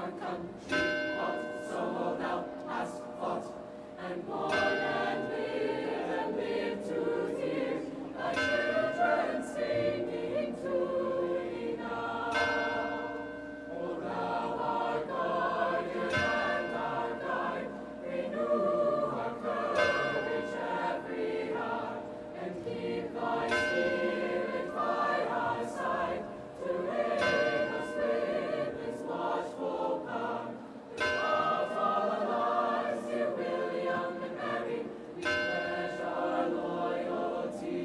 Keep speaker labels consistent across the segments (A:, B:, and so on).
A: our country fought, so thou hast fought, and won and lived to hear thy children singing to thee now. O thou our guardian and our guide, renew our courage every hour, and keep thy spirit by our side, to aid us with his watchful power. Throughout all our lives, dear William and Mary, we pledge our loyalty.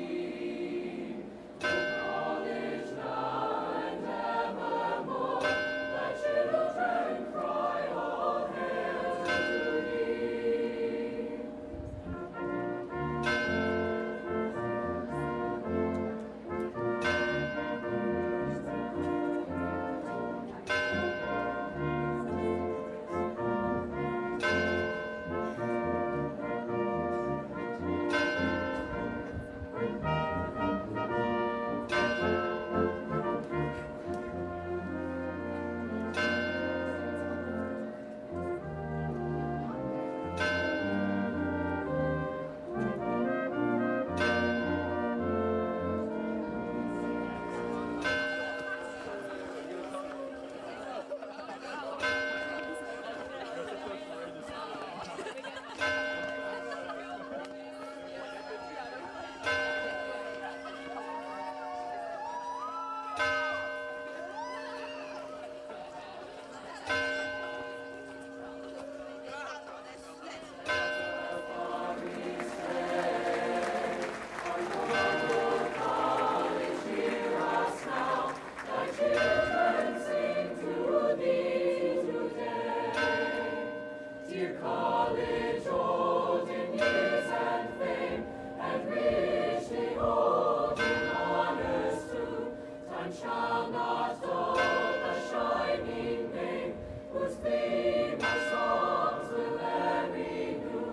A: To college now and evermore, thy children cry all hail to thee. Dear college, old in years and fame, and richly old in honors too, time shall not dull the shining name, whose theme our songs will ever renew.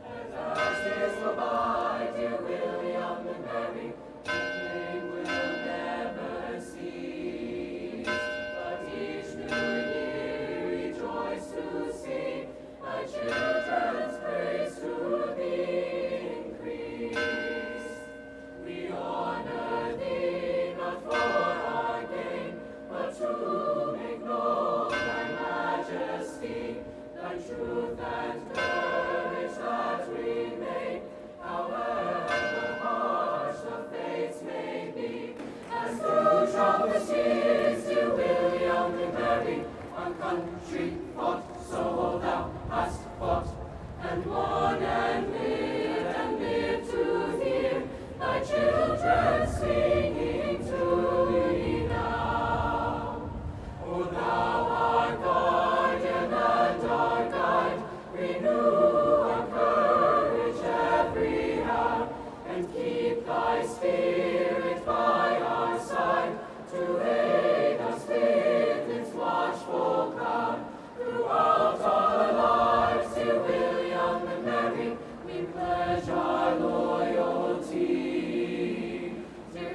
A: And as years go by, dear William and Mary, the flame will never cease, but each new year rejoice to see thy children's praise to thee increase. We honor thee not for our gain, but to make known thy majesty, thy truth and courage that remain, however harsh the fates may be. As through troublous years, dear William and Mary, our country fought, so thou hast fought, and won and lived to hear thy children singing to thee now. O thou our guardian and our guide, renew our courage every hour, and keep thy spirit by our side, to aid us with its watchful power. Throughout all our lives, dear William and Mary, we pledge our loyalty. Dear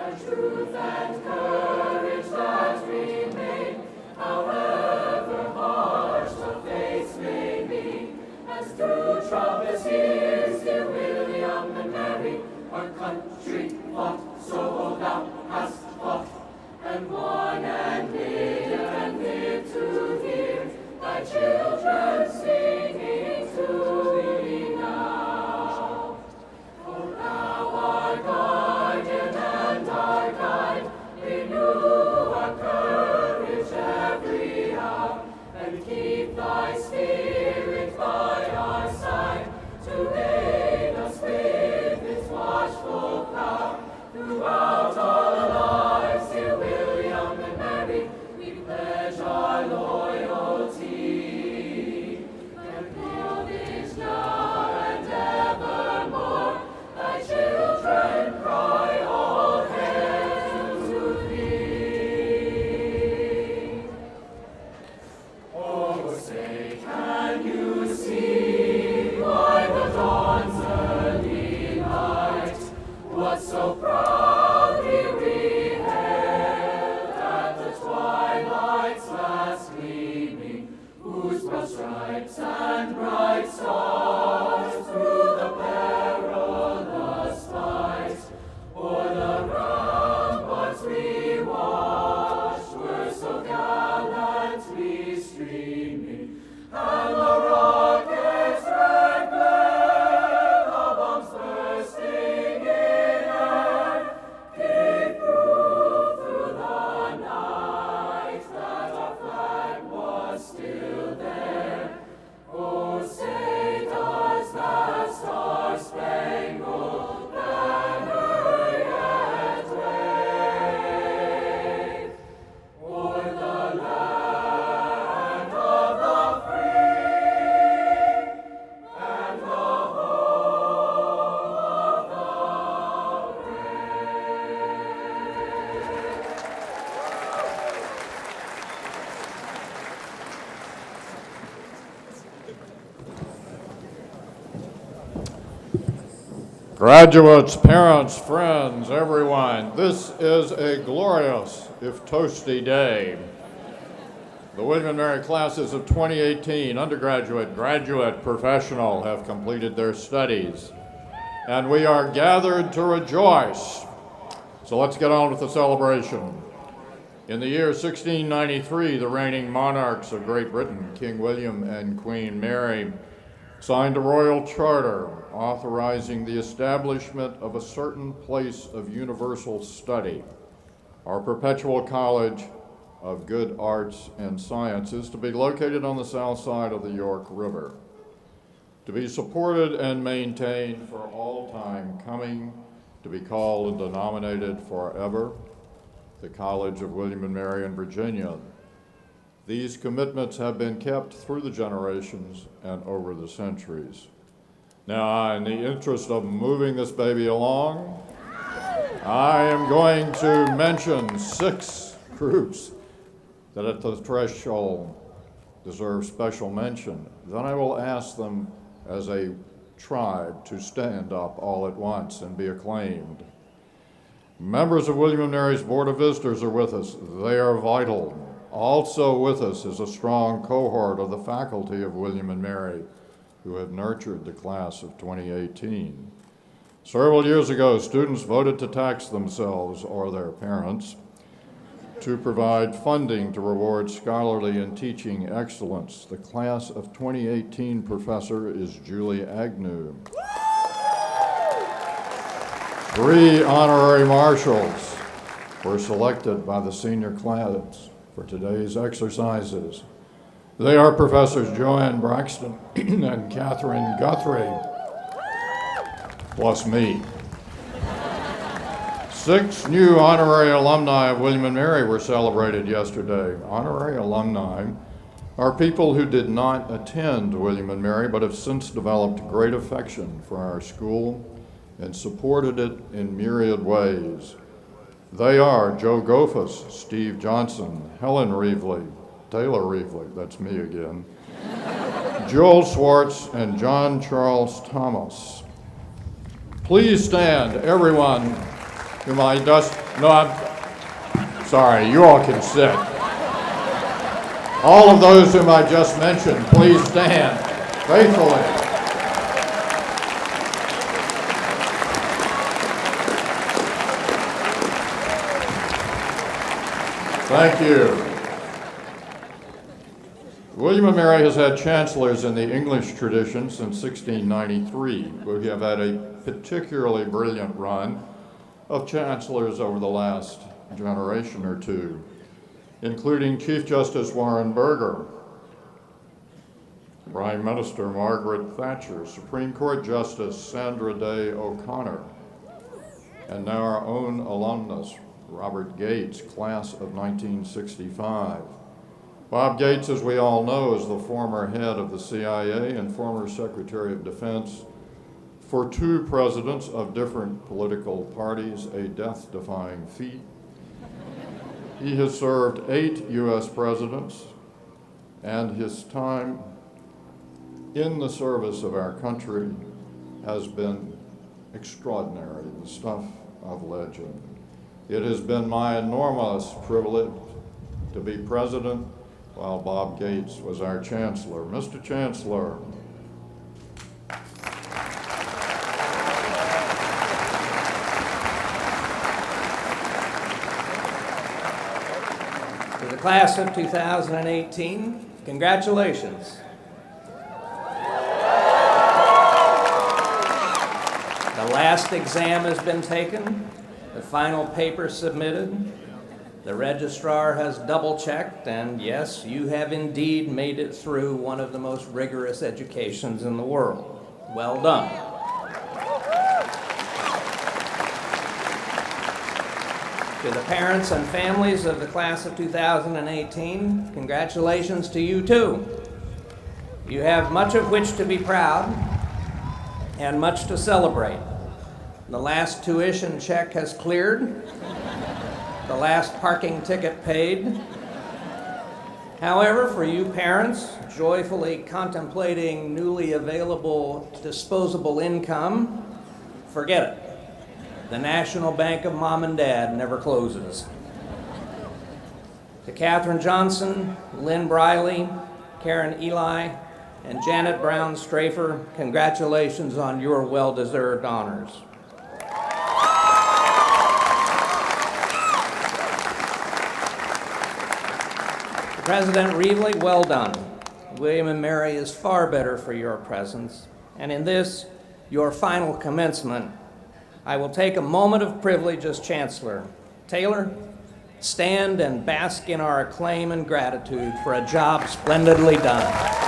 A: and truth and courage that remain, however harsh the fates may be. As through troublous years, dear William and Mary, our country fought, so thou hast fought, and won and lived to hear thy children singing to thee now. For thou art guardian and our guide, renew our courage every hour, and keep thy spirit by our side, to aid us with its watchful power. Throughout all our lives, dear William and Mary, we pledge our loyalty, and pledge now and evermore, thy children cry all hail to thee. Oh, say, can you see by the dawn's early light what so proudly we hailed at the twilight's last gleaming, whose broad stripes and bright stars through the perilous fight o'er the ramparts we watched were so gallantly streaming, and the rockets' red glare, the bombs bursting in air, gave proof through the night that our flag was still there. Oh, say does that star-spangled banner yet wave o'er the land of the free and the home of the
B: Graduates, parents, friends, everyone, this is a glorious, if toasty day. The William and Mary classes of 2018, undergraduate, graduate, professional, have completed their studies, and we are gathered to rejoice. So let's get on with the celebration. In the year 1693, the reigning monarchs of Great Britain, King William and Queen Mary, signed a royal charter authorizing the establishment of a certain place of universal study, our perpetual college of good arts and sciences, to be located on the south side of the York River, to be supported and maintained for all time coming, to be called and denominated forever, the College of William and Mary in Virginia. These commitments have been kept through the generations and over the centuries. Now, in the interest of moving this baby along, I am going to mention 6 groups that at the threshold deserve special mention. Then I will ask them as a tribe to stand up all at once and be acclaimed. Members of William and Mary's Board of Visitors are with us. They are vital. Also with us is a strong cohort of the faculty of William and Mary who have nurtured the class of 2018. Several years ago, students voted to tax themselves or their parents to provide funding to reward scholarly and teaching excellence. The class of 2018 professor is Julie Agnew. 3 honorary marshals were selected by the senior class for today's exercises. They are Professors Joanne Braxton and Katherine Guthrie, plus me. 6 new honorary alumni of William and Mary were celebrated yesterday. Honorary alumni are people who did not attend William and Mary but have since developed great affection for our school and supported it in myriad ways. They are Joe Gophus, Steve Johnson, Helen Reevely, Taylor Reevely, that's me again, Joel Swartz, and John Charles Thomas. Please stand, everyone whom I just No, I'm sorry, you all can sit. All of those whom I just mentioned, please stand faithfully. Thank you. William and Mary has had chancellors in the English tradition since 1693. We have had a particularly brilliant run of chancellors over the last generation or two, including Chief Justice Warren Burger, Prime Minister Margaret Thatcher, Supreme Court Justice Sandra Day O'Connor, and now our own alumnus, Robert Gates, class of 1965. Bob Gates, as we all know, is the former head of the CIA and former Secretary of Defense for two presidents of different political parties, a death-defying feat. He has served 8 U.S. presidents, and his time in the service of our country has been extraordinary, the stuff of legend. It has been my enormous privilege to be president while Bob Gates was our chancellor. Mr. Chancellor.
C: To the class of 2018, congratulations. The last exam has been taken, the final paper submitted. The registrar has double-checked, and yes, you have indeed made it through one of the most rigorous educations in the world. Well done. To the parents and families of the class of 2018, congratulations to you too. You have much of which to be proud and much to celebrate. The last tuition check has cleared. The last parking ticket paid. However, for you parents joyfully contemplating newly available disposable income, forget it. The National Bank of Mom and Dad never closes. To Katherine Johnson, Lynn Briley, Karen Eli, and Janet Brown Strafer, congratulations on your well-deserved honors. President Reevely, well done. William and Mary is far better for your presence. And in this, your final commencement, I will take a moment of privilege as Chancellor. Taylor, stand and bask in our acclaim and gratitude for a job splendidly done.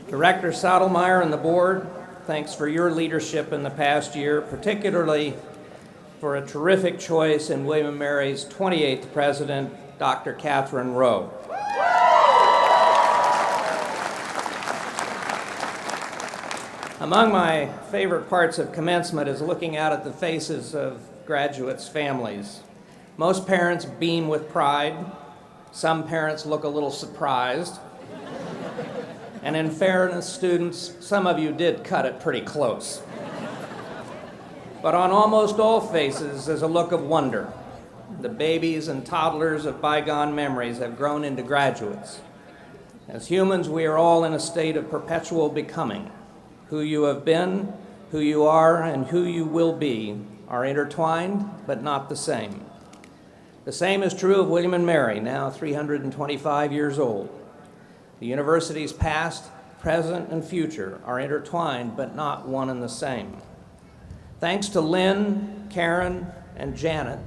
C: Director Sotomayor and the board, thanks for your leadership in the past year, particularly for a terrific choice in William & Mary's 28th president, Dr. Catherine Rowe. Among my favorite parts of commencement is looking out at the faces of graduates' families. Most parents beam with pride. Some parents look a little surprised. And in fairness, students, some of you did cut it pretty close. But on almost all faces is a look of wonder. The babies and toddlers of bygone memories have grown into graduates. As humans, we are all in a state of perpetual becoming. Who you have been, who you are, and who you will be are intertwined, but not the same. The same is true of William and Mary, now 325 years old. The university's past, present, and future are intertwined, but not one and the same. Thanks to Lynn, Karen, and Janet,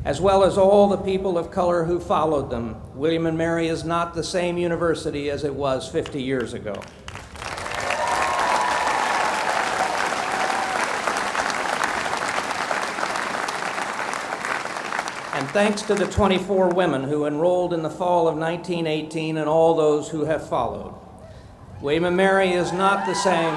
C: as well as all the people of color who followed them, William and Mary is not the same university as it was 50 years ago. And thanks to the 24 women who enrolled in the fall of 1918 and all those who have followed. William and Mary is not the same.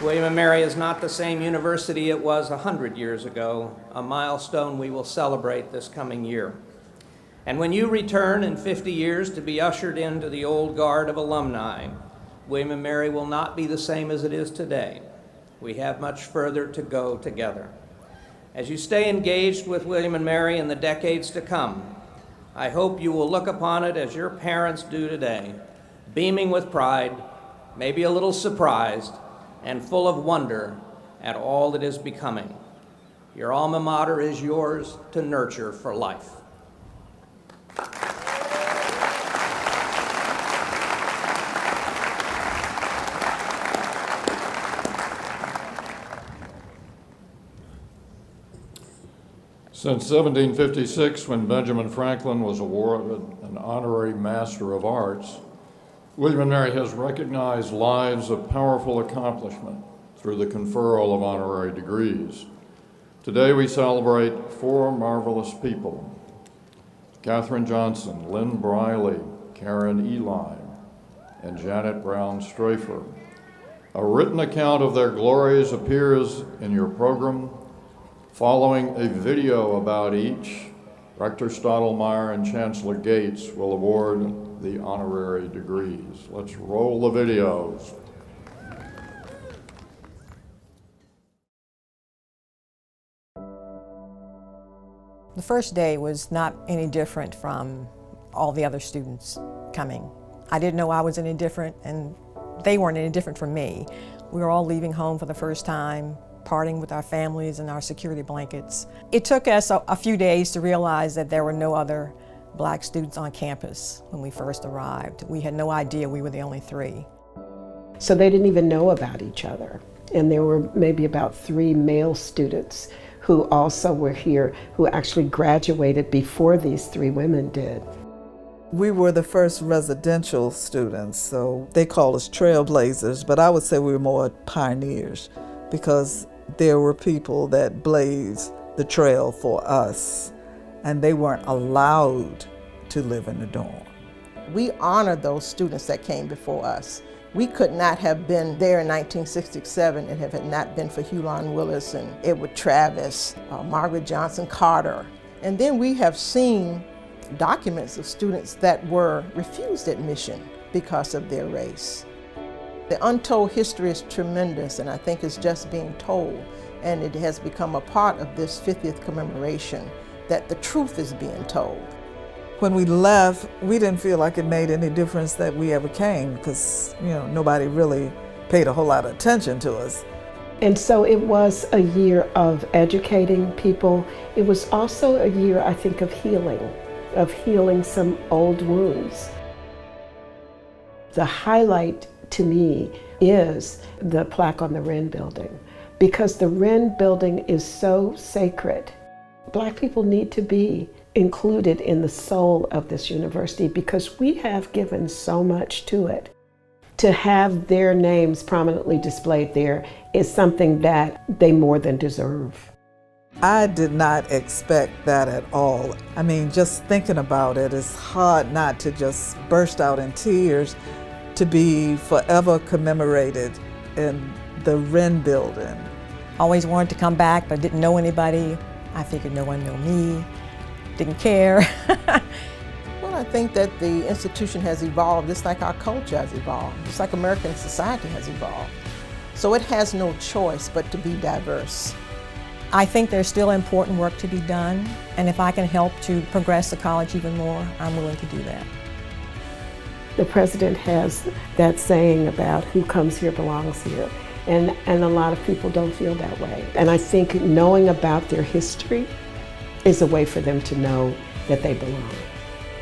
C: William and Mary is not the same university it was 100 years ago, a milestone we will celebrate this coming year. And when you return in 50 years to be ushered into the old guard of alumni, William and Mary will not be the same as it is today. We have much further to go together. As you stay engaged with William and Mary in the decades to come, I hope you will look upon it as your parents do today, beaming with pride, maybe a little surprised, and full of wonder at all that is becoming. Your alma mater is yours to nurture for life.
B: Since 1756, when Benjamin Franklin was awarded an Honorary Master of Arts, William and Mary has recognized lives of powerful accomplishment through the conferral of honorary degrees. Today we celebrate four marvelous people: Katherine Johnson, Lynn Briley, Karen Eli, and Janet Brown Strafer. A written account of their glories appears in your program. Following a video about each, Rector Stottlemyre and Chancellor Gates will award the honorary degrees. Let's roll the videos.
D: The first day was not any different from all the other students coming. I didn't know I was any different, and they weren't any different from me. We were all leaving home for the first time, parting with our families and our security blankets. It took us a few days to realize that there were no other Black students on campus when we first arrived. We had no idea we were the only three.
E: So they didn't even know about each other. And there were maybe about 3 male students who also were here, who actually graduated before these 3 women did.
F: We were the first residential students, so they called us trailblazers, but I would say we were more pioneers, because there were people that blazed the trail for us, and they weren't allowed to live in the dorm.
G: We honor those students that came before us. We could not have been there in 1967 if it had not been for Hulan Willis and Edward Travis, Margaret Johnson Carter. And then we have seen documents of students that were refused admission because of their race. The untold history is tremendous, and I think it's just being told, and it has become a part of this 50th commemoration that the truth is being told.
F: When we left, we didn't feel like it made any difference that we ever came, because nobody really paid a whole lot of attention to us.
E: And so it was a year of educating people. It was also a year, I think, of healing some old wounds. The highlight to me is the plaque on the Wren building, because the Wren building is so sacred. Black people need to be included in the soul of this university because we have given so much to it. To have their names prominently displayed there is something that they more than deserve.
F: I did not expect that at all. I mean, just thinking about it, it's hard not to just burst out in tears to be forever commemorated in the Wren building.
D: Always wanted to come back, but didn't know anybody. I figured no one knew me, didn't care.
G: Well, I think that the institution has evolved just like our culture has evolved, just like American society has evolved. So it has no choice but to be diverse.
D: I think there's still important work to be done, and if I can help to progress the college even more, I'm willing to do that.
E: The president has that saying about who comes here belongs here, and a lot of people don't feel that way. And I think knowing about their history is a way for them to know that they belong.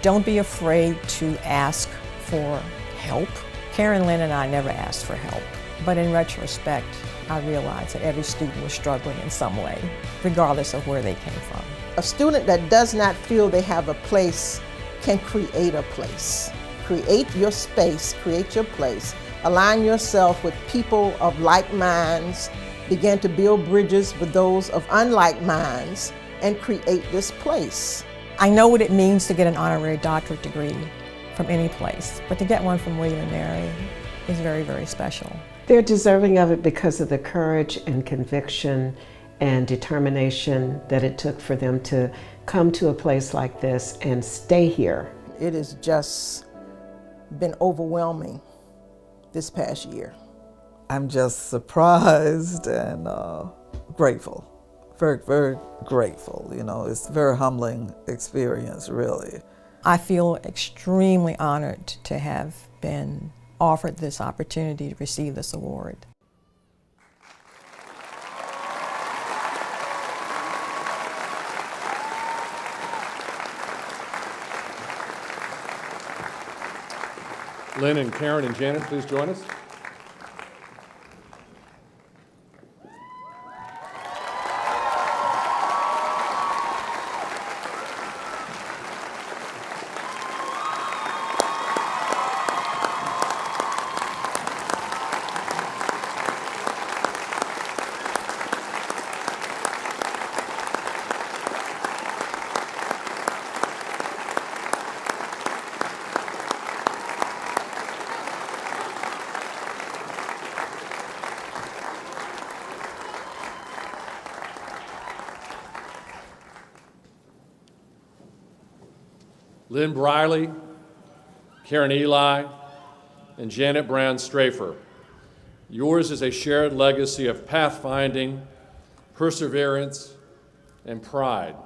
D: Don't be afraid to ask for help. Karen, Lynn, and I never asked for help, but in retrospect, I realized that every student was struggling in some way, regardless of where they came from.
G: A student that does not feel they have a place can create a place. Create your space, create your place. Align yourself with people of like minds. Begin to build bridges with those of unlike minds. and create this place.
D: I know what it means to get an honorary doctorate degree from any place, but to get one from William & Mary is very, very special.
E: They're deserving of it because of the courage and conviction and determination that it took for them to come to a place like this and stay here.
G: It has just been overwhelming this past year.
F: I'm just surprised and grateful. Very, very grateful. You know, it's a very humbling experience, really.
D: I feel extremely honored to have been offered this opportunity to receive this award.
H: Lynn and Karen and Janet, please join us. Lynn Briley, Karen Eli, and Janet Brown Strafer. Yours is a shared legacy of pathfinding, perseverance, and pride.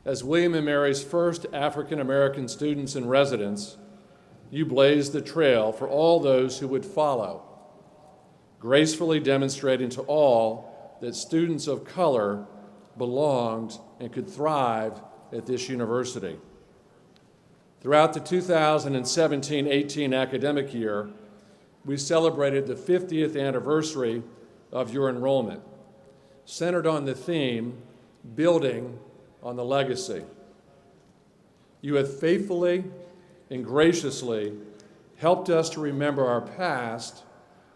H: As William & Mary's first African-American students in residence, you blazed the trail for all those who would follow, gracefully demonstrating to all that students of color belonged and could thrive at this university. Throughout the 2017-18 academic year, we celebrated the 50th anniversary of your enrollment, centered on the theme, Building on the Legacy. You have faithfully and graciously helped us to remember our past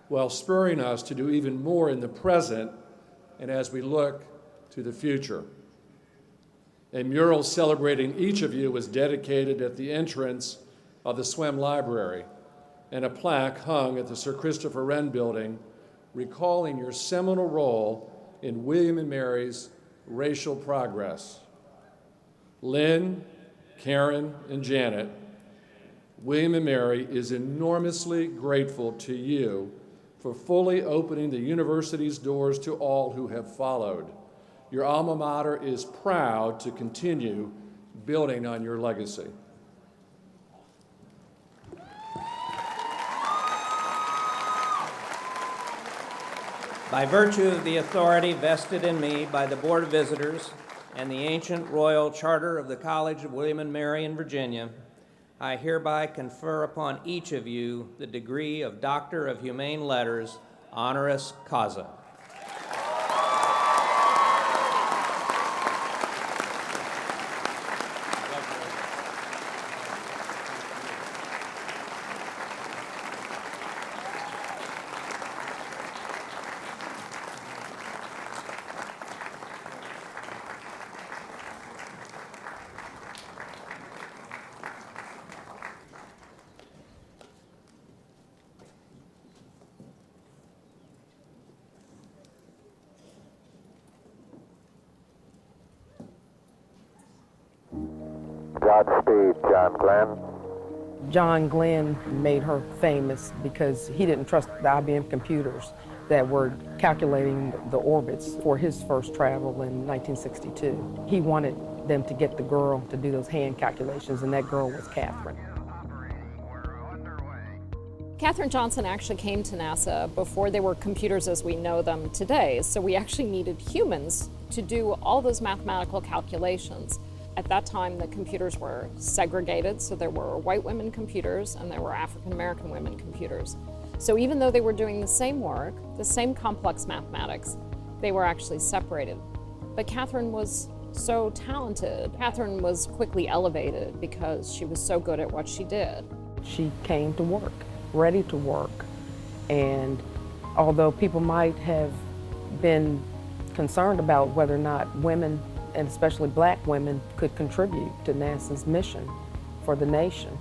H: while spurring us to do even more in the present and as we look to the future. A mural celebrating each of you was dedicated at the entrance of the Swim Library, and a plaque hung at the Sir Christopher Wren Building, recalling your seminal role in William & Mary's racial progress. Lynn, Karen, and Janet, William & Mary is enormously grateful to you for fully opening the university's doors to all who have followed. Your alma mater is proud to continue building on your legacy.
C: By virtue of the authority vested in me by the Board of Visitors and the ancient royal charter of the College of William & Mary in Virginia, I hereby confer upon each of you the degree of Doctor of Humane Letters, honoris causa.
I: Godspeed, John Glenn.
J: John Glenn made her famous because he didn't trust the IBM computers that were calculating the orbits for his first travel in 1962. He wanted them to get the girl to do those hand calculations, and that girl was Katherine.
K: Katherine Johnson actually came to NASA before there were computers as we know them today, so we actually needed humans to do all those mathematical calculations. At that time, the computers were segregated, so there were white women computers and there were African American women computers. So even though they were doing the same work, the same complex mathematics, they were actually separated. But Katherine was so talented. Katherine was quickly elevated because she was so good at what she did.
J: She came to work, ready to work, and although people might have been concerned about whether or not women and especially black women, could contribute to NASA's mission for the nation.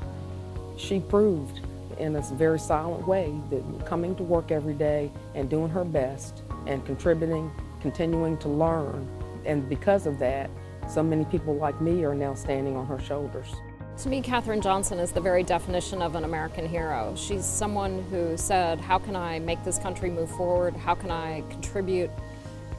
J: She proved in a very silent way that coming to work every day and doing her best and contributing, continuing to learn, and because of that, so many people like me are now standing on her shoulders.
K: To me, Katherine Johnson is the very definition of an American hero. She's someone who said, how can I make this country move forward? How can I contribute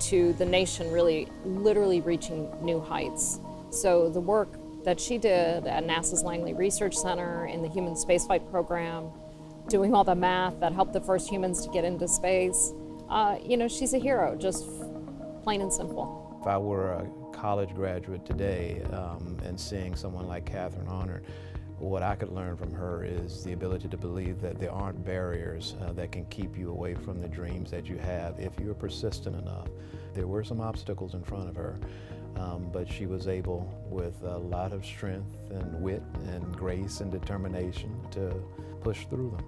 K: to the nation really literally reaching new heights? So the work that she did at NASA's Langley Research Center in the human spaceflight program, doing all the math that helped the first humans to get into space, she's a hero, just plain and simple.
L: If I were a college graduate today and seeing someone like Katherine honored, what I could learn from her is the ability to believe that there aren't barriers that can keep you away from the dreams that you have if you're persistent enough. There were some obstacles in front of her, but she was able, with a lot of strength and wit and grace and determination, to push through them.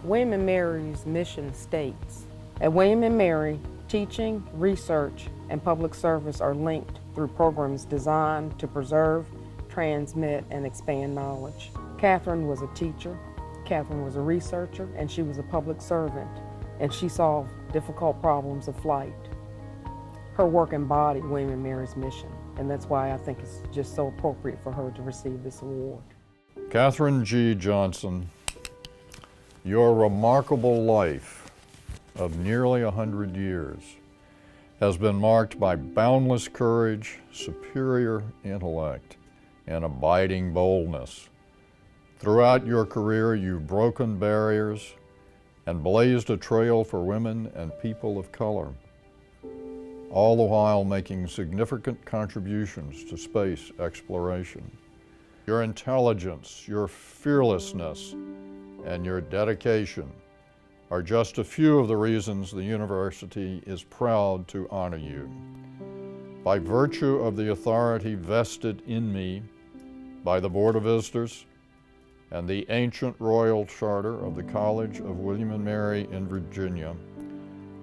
J: William & Mary's mission states, at William & Mary, teaching, research, and public service are linked through programs designed to preserve, transmit, and expand knowledge. Katherine was a teacher, Katherine was a researcher, and she was a public servant, and she solved difficult problems of flight. Her work embodied William & Mary's mission, and that's why I think it's just so appropriate for her to receive this award.
B: Katherine G. Johnson, your remarkable life of nearly 100 years has been marked by boundless courage, superior intellect, and abiding boldness. Throughout your career, you've broken barriers and blazed a trail for women and people of color, all the while making significant contributions to space exploration. Your intelligence, your fearlessness, and your dedication are just a few of the reasons the university is proud to honor you. By virtue of the authority vested in me by the Board of Visitors and the ancient royal charter of the College of William & Mary in Virginia,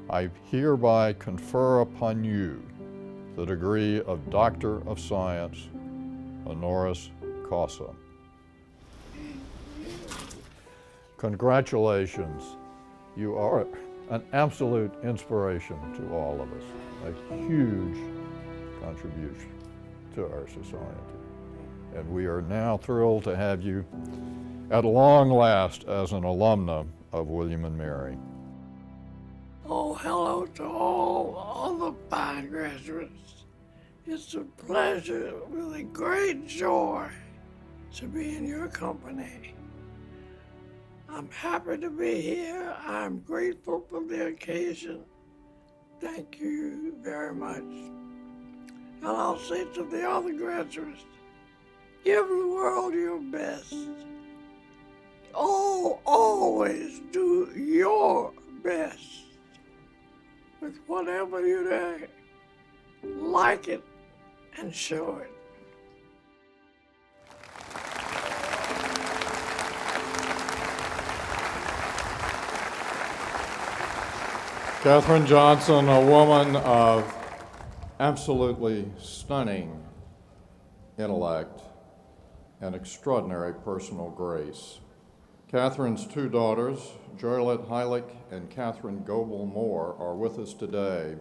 B: I hereby confer upon you the degree of Doctor of Science, honoris causa. Congratulations. You are an absolute inspiration to all of us, a huge contribution to our society. And we are now thrilled to have you at long last as an alumna of William & Mary.
M: Oh, hello to all the fine graduates. It's a pleasure with a great joy to be in your company. I'm happy to be here. I'm grateful for the occasion. Thank you very much. And I'll say to the other graduates, give the world your best. Oh, always do your best with whatever you do. Like it and show it.
B: Katherine Johnson, a woman of absolutely stunning intellect and extraordinary personal grace. Katherine's two daughters, Joylet Heilich and Catherine Goebel Moore, are with us today.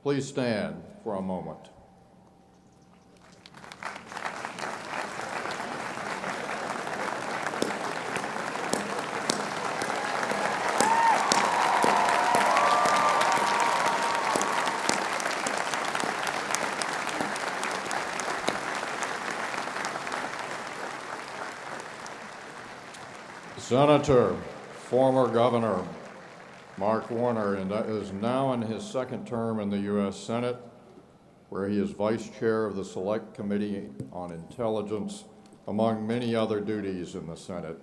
B: Please stand for a moment. Senator, former Governor Mark Warner is now in his second term in the U.S. Senate, where he is Vice Chair of the Select Committee on Intelligence, among many other duties in the Senate.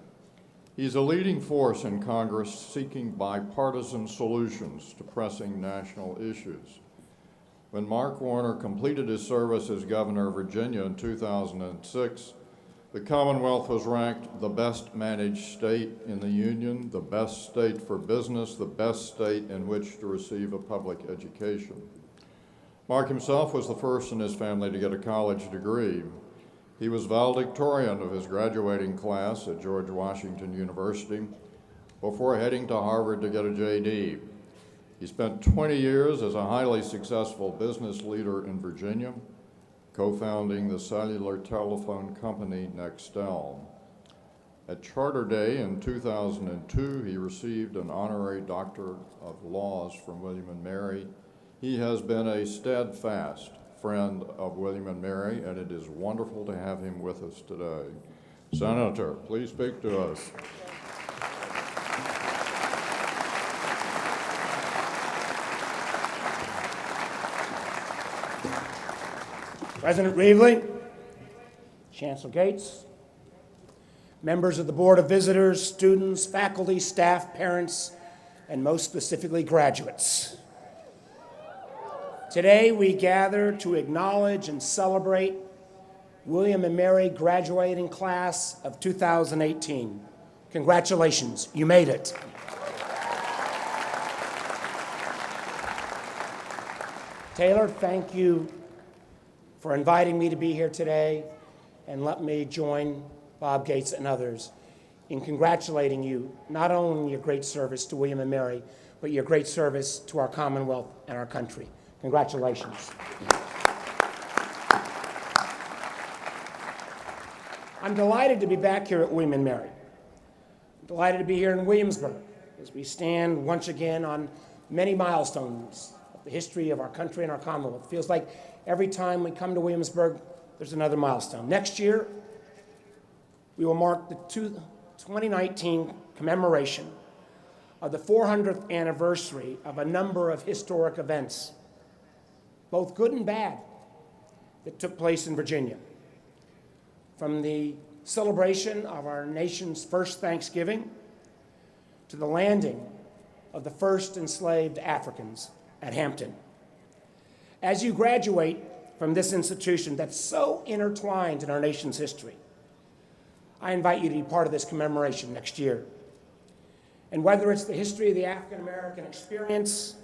B: He's a leading force in Congress seeking bipartisan solutions to pressing national issues. When Mark Warner completed his service as Governor of Virginia in 2006, the Commonwealth was ranked the best managed state in the Union, the best state for business, the best state in which to receive a public education. Mark himself was the first in his family to get a college degree. He was valedictorian of his graduating class at George Washington University before heading to Harvard to get a JD. He spent 20 years as a highly successful business leader in Virginia, co-founding the cellular telephone company Nextel. At Charter Day in 2002, he received an honorary Doctor of Laws from William & Mary. He has been a steadfast friend of William & Mary, and it is wonderful to have him with us today. Senator, please speak to us.
N: President Reevely, Chancellor Gates, members of the Board of Visitors, students, faculty, staff, parents, and most specifically graduates. Today we gather to acknowledge and celebrate William & Mary graduating class of 2018. Congratulations, you made it. Taylor, thank you for inviting me to be here today, and let me join Bob Gates and others in congratulating you, not only on your great service to William & Mary, but your great service to our Commonwealth and our country. Congratulations. I'm delighted to be back here at William & Mary. I'm delighted to be here in Williamsburg as we stand once again on many milestones of the history of our country and our Commonwealth. It feels like every time we come to Williamsburg, there's another milestone. Next year, we will mark the 2019 commemoration of the 400th anniversary of a number of historic events, both good and bad, that took place in Virginia. From the celebration of our nation's first Thanksgiving to the landing of the first enslaved Africans at Hampton. As you graduate from this institution that's so intertwined in our nation's history, I invite you to be part of this commemoration next year. And whether it's the history of the African-American experience,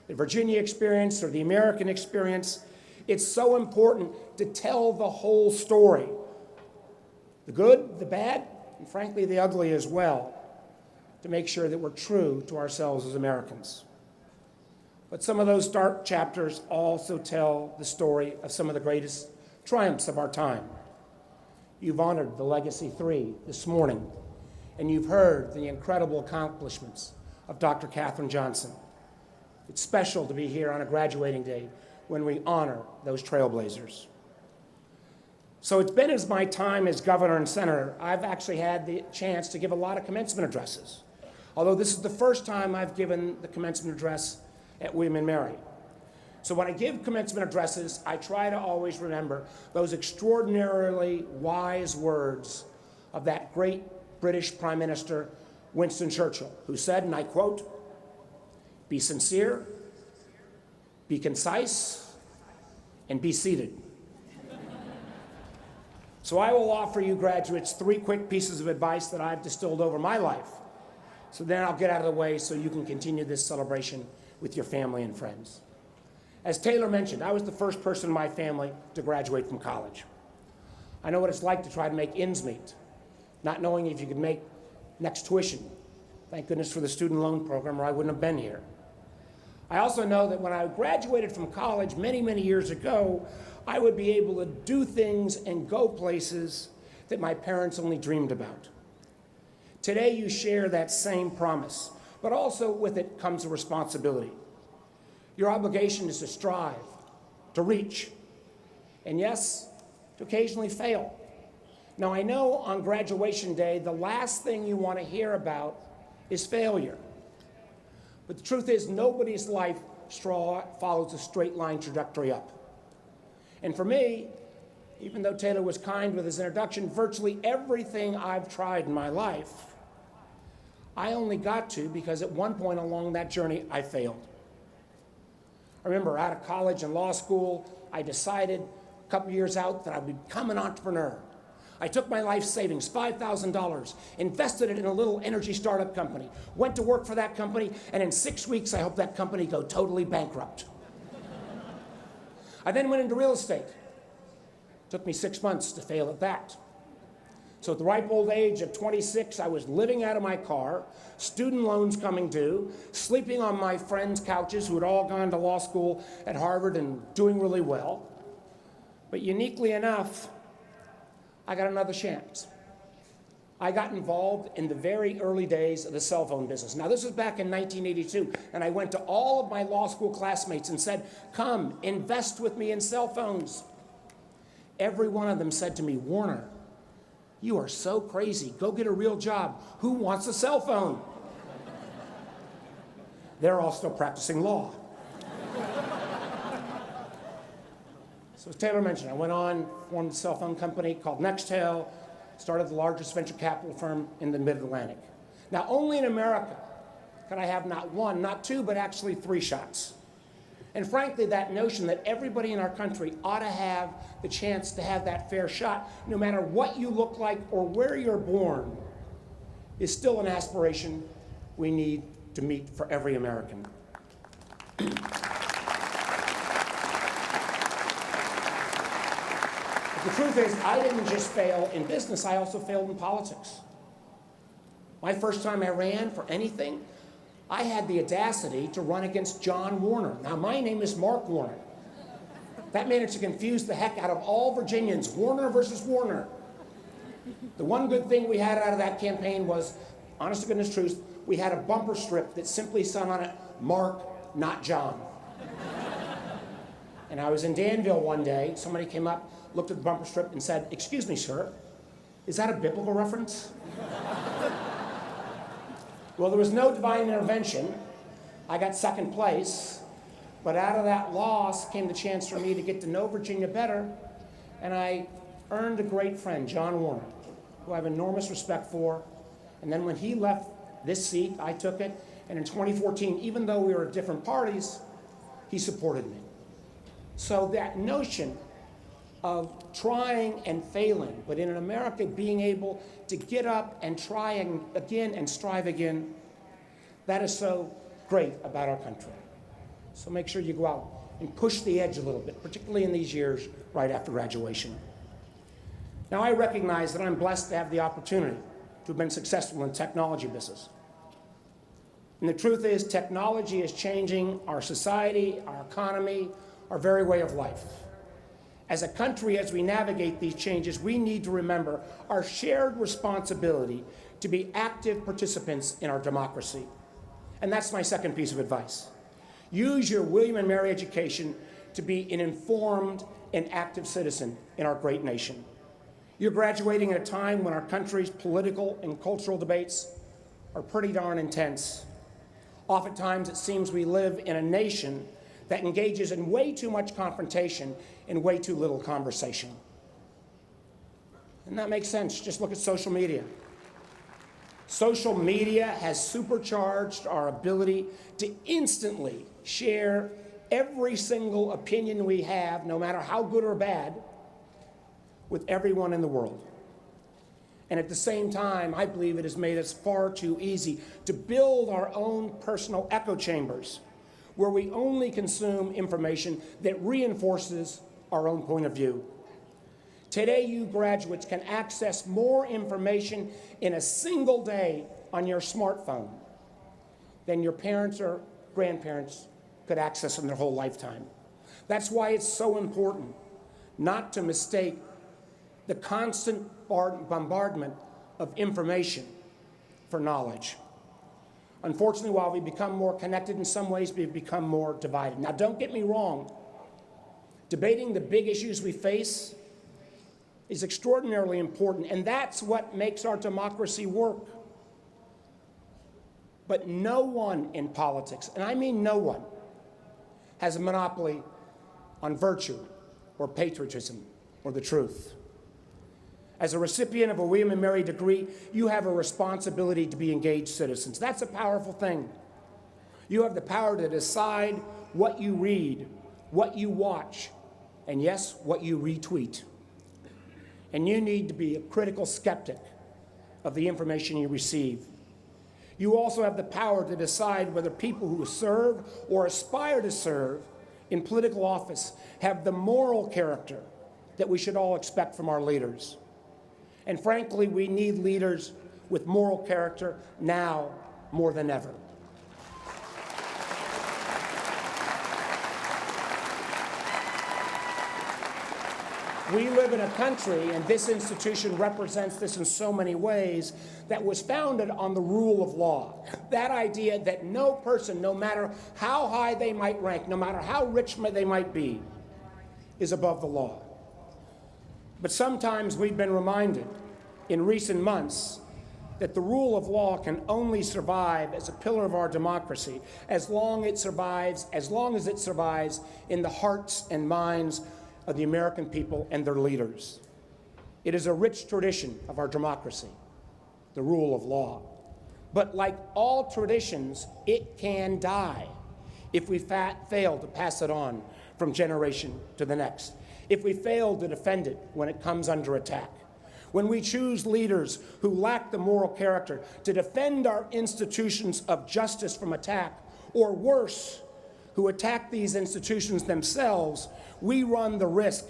N: the Virginia experience, or the American experience, it's so important to tell the whole story. The good, the bad, and frankly, the ugly as well, to make sure that we're true to ourselves as Americans. But some of those dark chapters also tell the story of some of the greatest triumphs of our time. You've honored the Legacy 3 this morning, and you've heard the incredible accomplishments of Dr. Katherine Johnson. It's special to be here on a graduating day when we honor those trailblazers. So it's been as my time as governor and senator, I've actually had the chance to give a lot of commencement addresses. Although this is the first time I've given the commencement address at William & Mary. So when I give commencement addresses, I try to always remember those extraordinarily wise words of that great British Prime Minister, Winston Churchill, who said, and I quote, "Be sincere, be concise, and be seated." So I will offer you graduates 3 quick pieces of advice that I've distilled over my life. So then I'll get out of the way so you can continue this celebration with your family and friends. As Taylor mentioned, I was the first person in my family to graduate from college. I know what it's like to try to make ends meet, not knowing if you could make next tuition. Thank goodness for the student loan program, or I wouldn't have been here. I also know that when I graduated from college many, many years ago, I would be able to do things and go places that my parents only dreamed about. Today, you share that same promise, but also with it comes a responsibility. Your obligation is to strive, to reach, and yes, to occasionally fail. Now, I know on graduation day, the last thing you want to hear about is failure. But the truth is, nobody's life follows a straight line trajectory up. And for me, even though Taylor was kind with his introduction, virtually everything I've tried in my life, I only got to because at one point along that journey, I failed. I remember out of college and law school, I decided a couple years out that I would become an entrepreneur. I took my life savings, $5,000, invested it in a little energy startup company, went to work for that company, and in 6 weeks, I helped that company go totally bankrupt. I then went into real estate. Took me 6 months to fail at that. So at the ripe old age of 26, I was living out of my car, student loans coming due, sleeping on my friends' couches who had all gone to law school at Harvard and doing really well. But uniquely enough, I got another chance. I got involved in the very early days of the cell phone business. Now, this was back in 1982, and I went to all of my law school classmates and said, come, invest with me in cell phones. Every one of them said to me, Warner, you are so crazy. Go get a real job. Who wants a cell phone? They're all still practicing law. So as Taylor mentioned, I went on, formed a cell phone company called Nextel, started the largest venture capital firm in the Mid-Atlantic. Now, only in America could I have not one, not two, but actually 3 shots. And frankly, that notion that everybody in our country ought to have the chance to have that fair shot, no matter what you look like or where you're born, is still an aspiration we need to meet for every American. The truth is, I didn't just fail in business, I also failed in politics. My first time I ran for anything, I had the audacity to run against John Warner. Now, my name is Mark Warner. That managed to confuse the heck out of all Virginians, Warner versus Warner. The one good thing we had out of that campaign was, honest to goodness truth, we had a bumper strip that simply said on it, Mark, not John. And I was in Danville one day, somebody came up, looked at the bumper strip and said, excuse me, sir, is that a biblical reference? Well, there was no divine intervention. I got second place, but out of that loss came the chance for me to get to know Virginia better, and I earned a great friend, John Warner, who I have enormous respect for. And then when he left this seat, I took it, and in 2014, even though we were at different parties, he supported me. So that notion of trying and failing, but in America being able to get up and try again and strive again, that is so great about our country. So make sure you go out and push the edge a little bit, particularly in these years right after graduation. Now, I recognize that I'm blessed to have the opportunity to have been successful in the technology business. And the truth is, technology is changing our society, our economy, our very way of life. As a country, as we navigate these changes, we need to remember our shared responsibility to be active participants in our democracy. And that's my second piece of advice. Use your William and Mary education to be an informed and active citizen in our great nation. You're graduating at a time when our country's political and cultural debates are pretty darn intense. Oftentimes, it seems we live in a nation that engages in way too much confrontation and way too little conversation. And that makes sense. Just look at social media. Social media has supercharged our ability to instantly share every single opinion we have, no matter how good or bad, with everyone in the world. And at the same time, I believe it has made us far too easy to build our own personal echo chambers, where we only consume information that reinforces our own point of view. Today, you graduates can access more information in a single day on your smartphone than your parents or grandparents could access in their whole lifetime. That's why it's so important not to mistake the constant bombardment of information for knowledge. Unfortunately, while we become more connected in some ways, we've become more divided. Now, don't get me wrong. Debating the big issues we face is extraordinarily important, and that's what makes our democracy work. But no one in politics, and I mean no one, has a monopoly on virtue or patriotism or the truth. As a recipient of a William and Mary degree, you have a responsibility to be engaged citizens. That's a powerful thing. You have the power to decide what you read, what you watch, and yes, what you retweet. And you need to be a critical skeptic of the information you receive. You also have the power to decide whether people who serve or aspire to serve in political office have the moral character that we should all expect from our leaders. And frankly, we need leaders with moral character now more than ever. We live in a country, and this institution represents this in so many ways, that was founded on the rule of law. That idea that no person, no matter how high they might rank, no matter how rich they might be, is above the law. But sometimes we've been reminded in recent months that the rule of law can only survive as a pillar of our democracy as long as it survives in the hearts and minds of the American people and their leaders. It is a rich tradition of our democracy, the rule of law. But like all traditions, it can die if we fail to pass it on from generation to the next, if we fail to defend it when it comes under attack, when we choose leaders who lack the moral character to defend our institutions of justice from attack, or worse, who attack these institutions themselves, we run the risk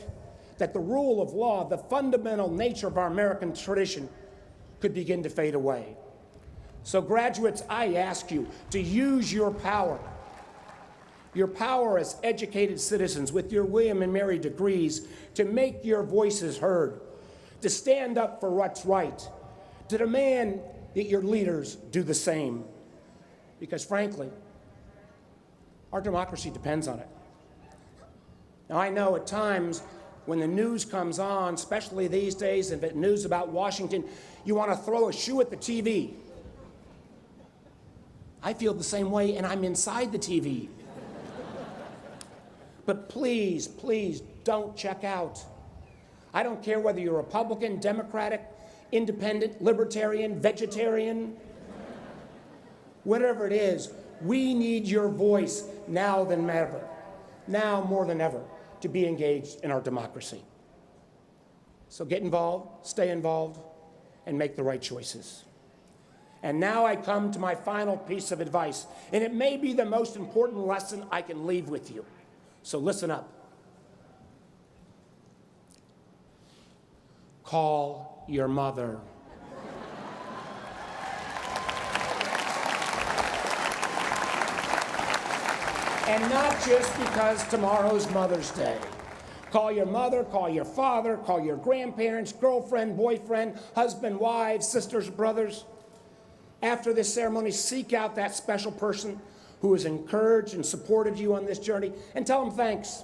N: that the rule of law, the fundamental nature of our American tradition, could begin to fade away. So graduates, I ask you to use your power as educated citizens with your William and Mary degrees, to make your voices heard, to stand up for what's right, to demand that your leaders do the same. Because frankly, our democracy depends on it. Now, I know at times when the news comes on, especially these days, and the news about Washington, you want to throw a shoe at the TV. I feel the same way, and I'm inside the TV. But please, please don't check out. I don't care whether you're Republican, Democratic, Independent, Libertarian, Vegetarian, whatever it is, we need your voice now than ever, now more than ever, to be engaged in our democracy. So get involved, stay involved, and make the right choices. And now I come to my final piece of advice, and it may be the most important lesson I can leave with you. So listen up. Call your mother. And not just because tomorrow's Mother's Day. Call your mother, call your father, call your grandparents, girlfriend, boyfriend, husband, wives, sisters, brothers. After this ceremony, seek out that special person who has encouraged and supported you on this journey, and tell them thanks.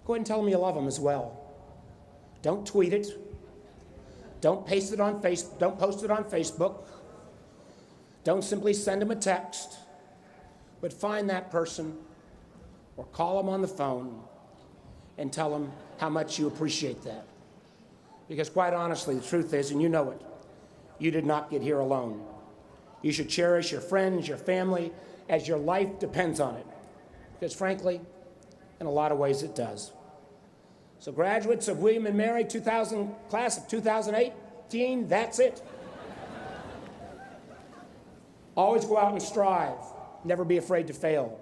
N: Go ahead and tell them you love them as well. Don't tweet it. Don't post it on Facebook. Don't simply send them a text. But find that person or call them on the phone and tell them how much you appreciate that. Because quite honestly, the truth is, and you know it, you did not get here alone. You should cherish your friends, your family, as your life depends on it. Because frankly, in a lot of ways it does. So graduates of William and Mary class of 2018, that's it. Always go out and strive. Never be afraid to fail.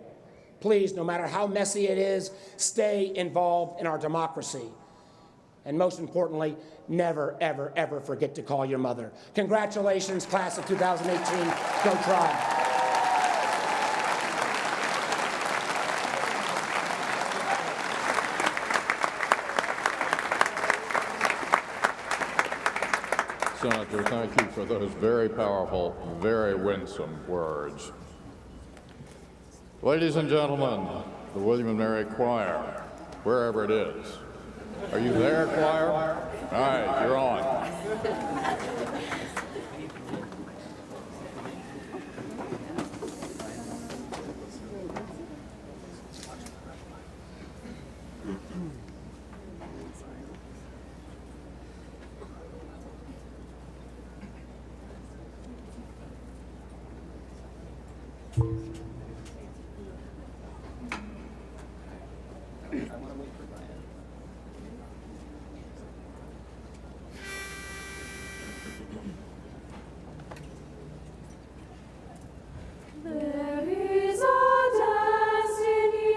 N: Please, no matter how messy it is, stay involved in our democracy. And most importantly, never, ever, ever forget to call your mother. Congratulations, class of 2018. Go Tribe.
B: Senator, thank you for those very powerful, very winsome words. Ladies and gentlemen, the William and Mary Choir, wherever it is. Are you there, choir? All right, you're on.
A: There is a destiny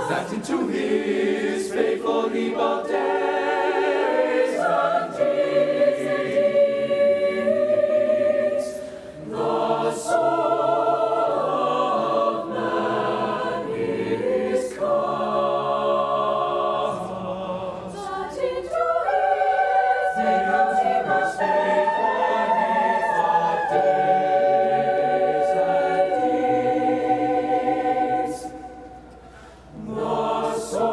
A: that into his faithful heap of days and deeds, the soul of man is come, that into his most faithful heap of days and deeds, the soul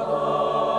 A: of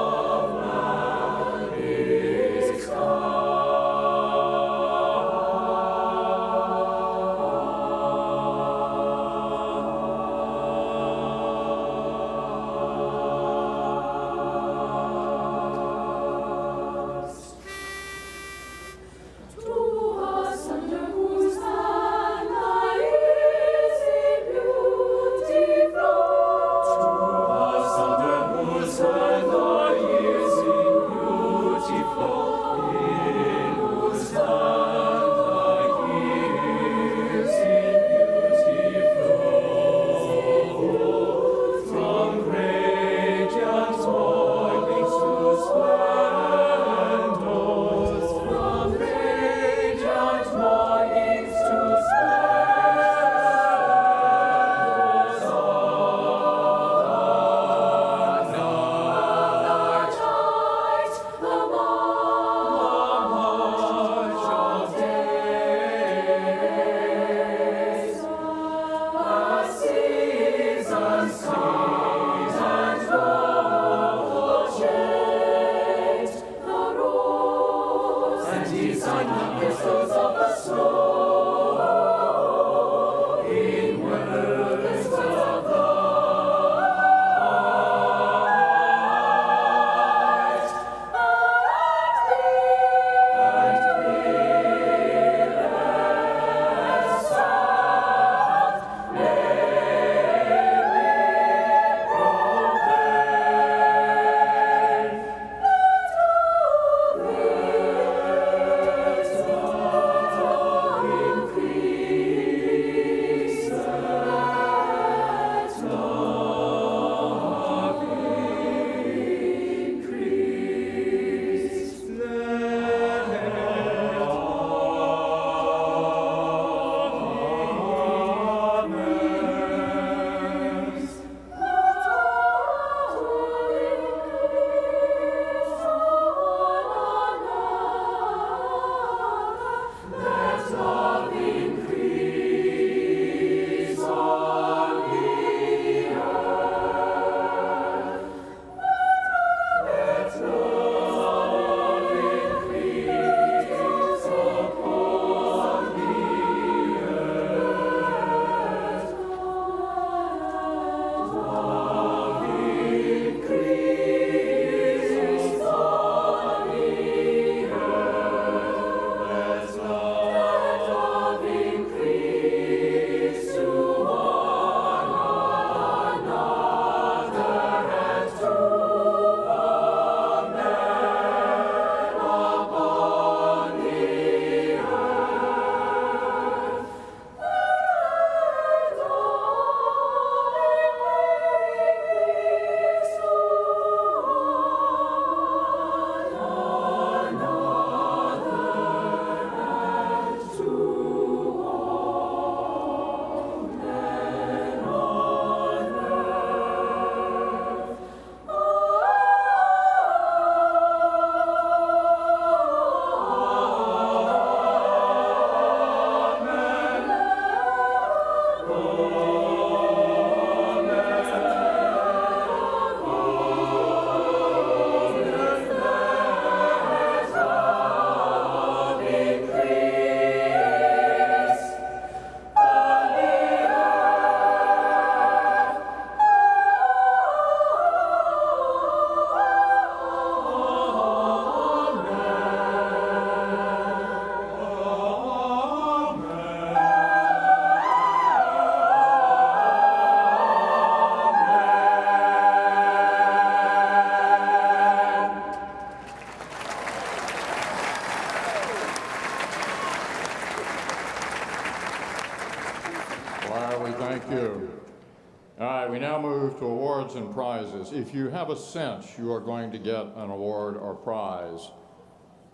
B: All right, we now move to awards and prizes. If you have a sense you are going to get an award or prize,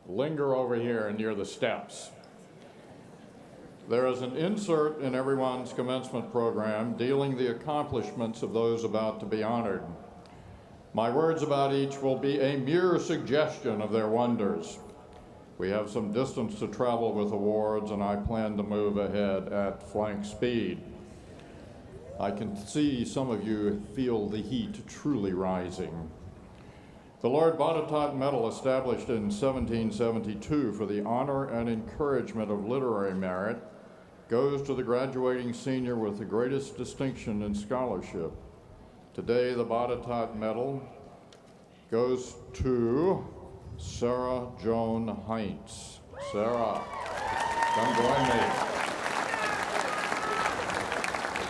B: linger over here near the steps. There is an insert in everyone's commencement program dealing the accomplishments of those about to be honored. My words about each will be a mere suggestion of their wonders. We have some distance to travel with awards, and I plan to move ahead at flank speed. I can see some of you feel the heat truly rising. The Lord Botetourt Medal, established in 1772 for the honor and encouragement of literary merit, goes to the graduating senior with the greatest distinction in scholarship. Today, the Botetourt Medal goes to Sarah Joan Heinz. Sarah, come join me.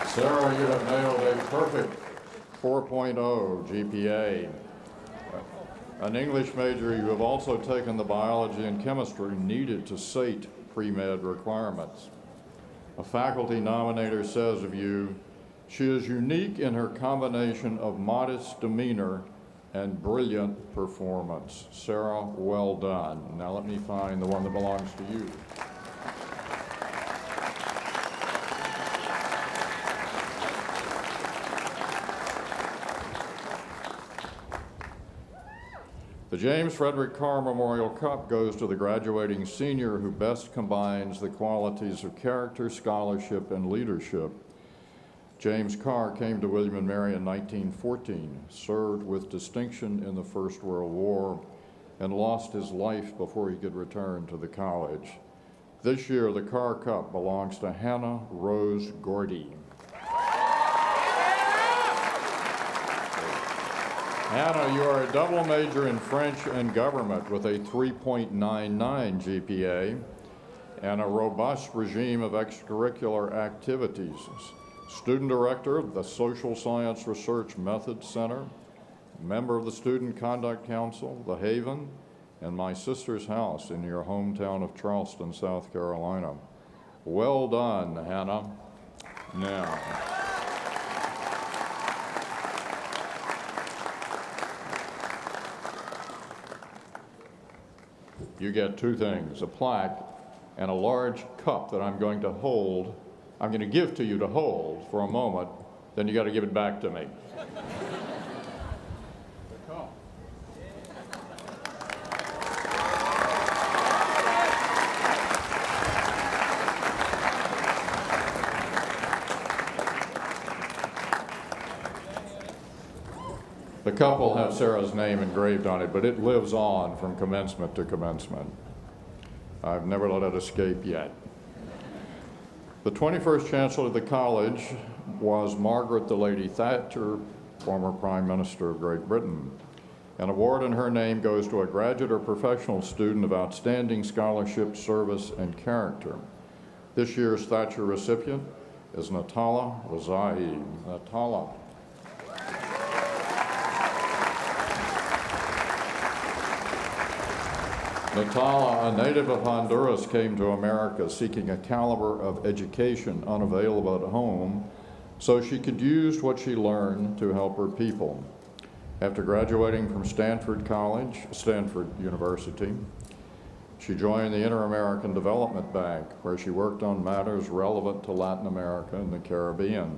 B: Sarah, you have nailed a perfect 4.0 GPA. An English major, you have also taken the biology and chemistry needed to sate pre-med requirements. A faculty nominator says of you, she is unique in her combination of modest demeanor and brilliant performance. Sarah, well done. Now let me find the one that belongs to you. The James Frederick Carr Memorial Cup goes to the graduating senior who best combines the qualities of character, scholarship, and leadership. James Carr came to William & Mary in 1914, served with distinction in the First World War, and lost his life before he could return to the college. This year, the Carr Cup belongs to Hannah Rose Gordy. Hannah, you are a double major in French and government with a 3.99 GPA and a robust regime of extracurricular activities. Student director of the Social Science Research Methods Center, member of the Student Conduct Council, The Haven, and My Sister's House in your hometown of Charleston, South Carolina. Well done, Hannah. Now, you get two things, a plaque and a large cup that I'm going to give to you to hold for a moment, then you got to give it back to me. The cup will have Sarah's name engraved on it, but it lives on from commencement to commencement. I've never let it escape yet. The 21st Chancellor of the College was Margaret the Lady Thatcher, former Prime Minister of Great Britain. An award in her name goes to a graduate or professional student of outstanding scholarship, service, and character. This year's Thatcher recipient is Natala Wazahi. Natala. Natala, a native of Honduras, came to America seeking a caliber of education unavailable at home so she could use what she learned to help her people. After graduating from Stanford University, she joined the Inter-American Development Bank, where she worked on matters relevant to Latin America and the Caribbean.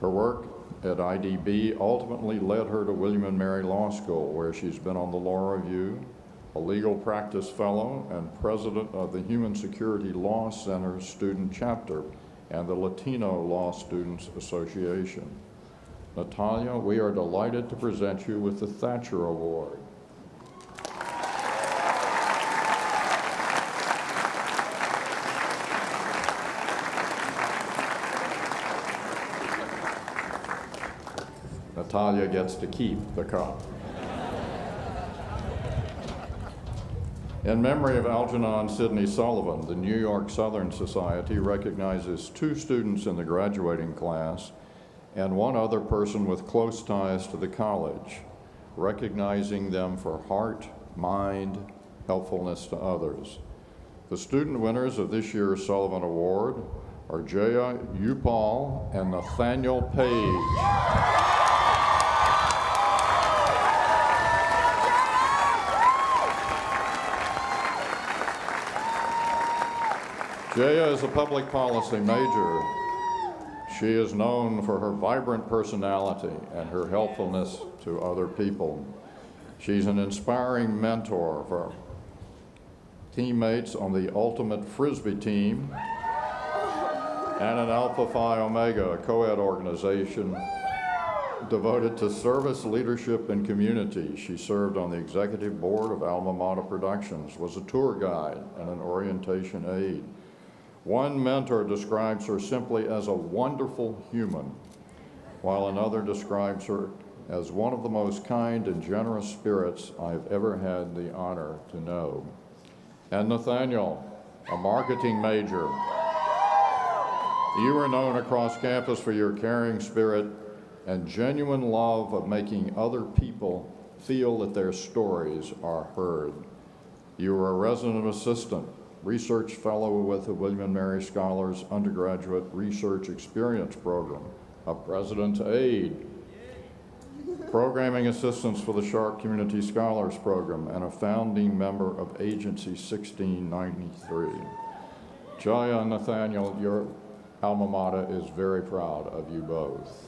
B: Her work at IDB ultimately led her to William & Mary Law School, where she's been on the Law Review, a legal practice fellow, and president of the Human Security Law Center's student chapter and the Latino Law Students Association. Natalia, we are delighted to present you with the Thatcher Award. Natalia gets to keep the cup. In memory of Algernon Sidney Sullivan, the New York Southern Society recognizes 2 students in the graduating class and 1 other person with close ties to the college, recognizing them for heart, mind, helpfulness to others. The student winners of this year's Sullivan Award are Jaya Upal and Nathaniel Page. Jaya is a public policy major. She is known for her vibrant personality and her helpfulness to other people. She's an inspiring mentor for teammates on the Ultimate Frisbee team and an Alpha Phi Omega, a co-ed organization devoted to service, leadership, and community. She served on the executive board of Alma Mater Productions, was a tour guide and an orientation aide. One mentor describes her simply as a wonderful human, while another describes her as one of the most kind and generous spirits I've ever had the honor to know. And Nathaniel, a marketing major. You are known across campus for your caring spirit and genuine love of making other people feel that their stories are heard. You are a resident assistant, research fellow with the William & Mary Scholars Undergraduate Research Experience Program, a president's aide, programming assistants for the Sharp Community Scholars Program, and a founding member of Agency 1693. Jaya and Nathaniel, your alma mater is very proud of you both.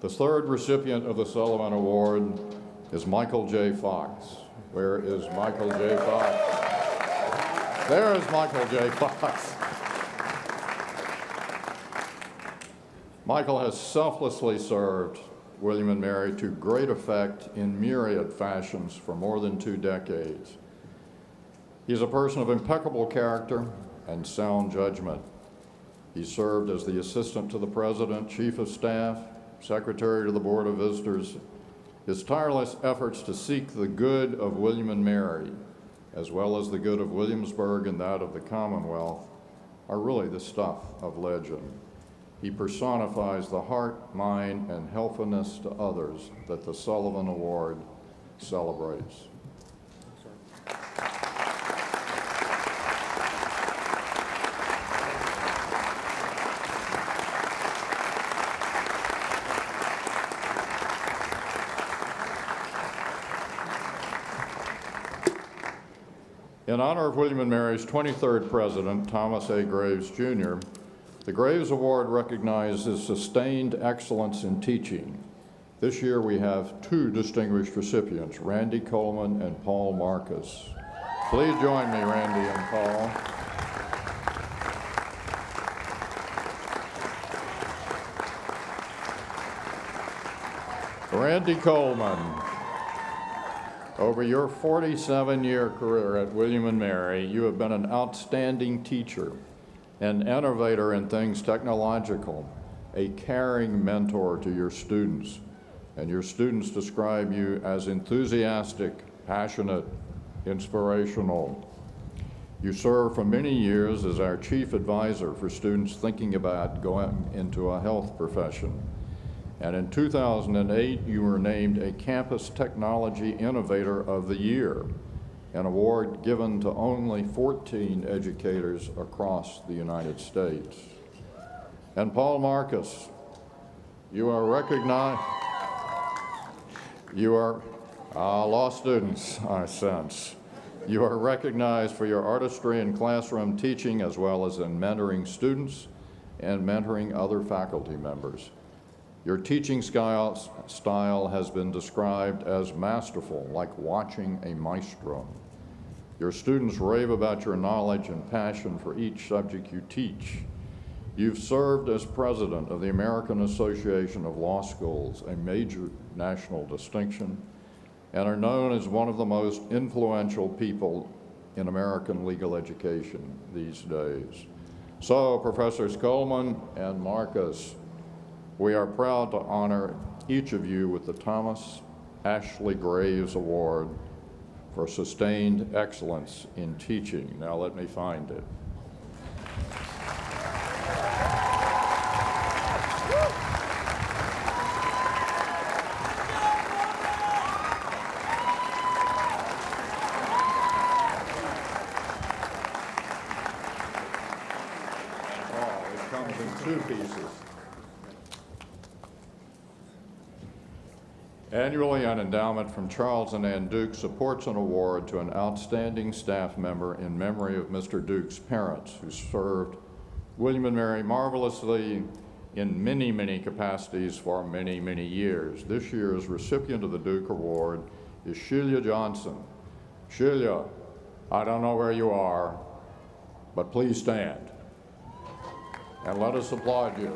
B: The third recipient of the Sullivan Award is Michael J. Fox. Where is Michael J. Fox? There is Michael J. Fox. Michael has selflessly served William & Mary to great effect in myriad fashions for more than 2 decades. He's a person of impeccable character and sound judgment. He served as the assistant to the president, chief of staff, secretary to the Board of Visitors. His tireless efforts to seek the good of William & Mary, as well as the good of Williamsburg and that of the Commonwealth, are really the stuff of legend. He personifies the heart, mind, and helpfulness to others that the Sullivan Award celebrates. In honor of William & Mary's 23rd president, Thomas A. Graves, Jr., the Graves Award recognizes sustained excellence in teaching. This year we have 2 distinguished recipients, Randy Coleman and Paul Marcus. Please join me, Randy and Paul. Randy Coleman, over your 47-year career at William & Mary, you have been an outstanding teacher, an innovator in things technological, a caring mentor to your students, and your students describe you as enthusiastic, passionate, inspirational. You served for many years as our chief advisor for students thinking about going into a health profession. And in 2008, you were named a Campus Technology Innovator of the Year, an award given to only 14 educators across the United States. And Paul Marcus, you are recognized, law students, I sense. You are recognized for your artistry in classroom teaching as well as in mentoring students and mentoring other faculty members. Your teaching style has been described as masterful, like watching a maestro. Your students rave about your knowledge and passion for each subject you teach. You've served as president of the American Association of Law Schools, a major national distinction, and are known as one of the most influential people in American legal education these days. So, Professors Coleman and Marcus, we are proud to honor each of you with the Thomas Ashley Graves Award for sustained excellence in teaching. Now let me find it. Two pieces. Annually, an endowment from Charles and Ann Duke supports an award to an outstanding staff member in memory of Mr. Duke's parents, who served William and Mary marvelously in many, many capacities for many, many years. This year's recipient of the Duke Award is Sheila Johnson. Sheila, I don't know where you are, but please stand. And let us applaud you.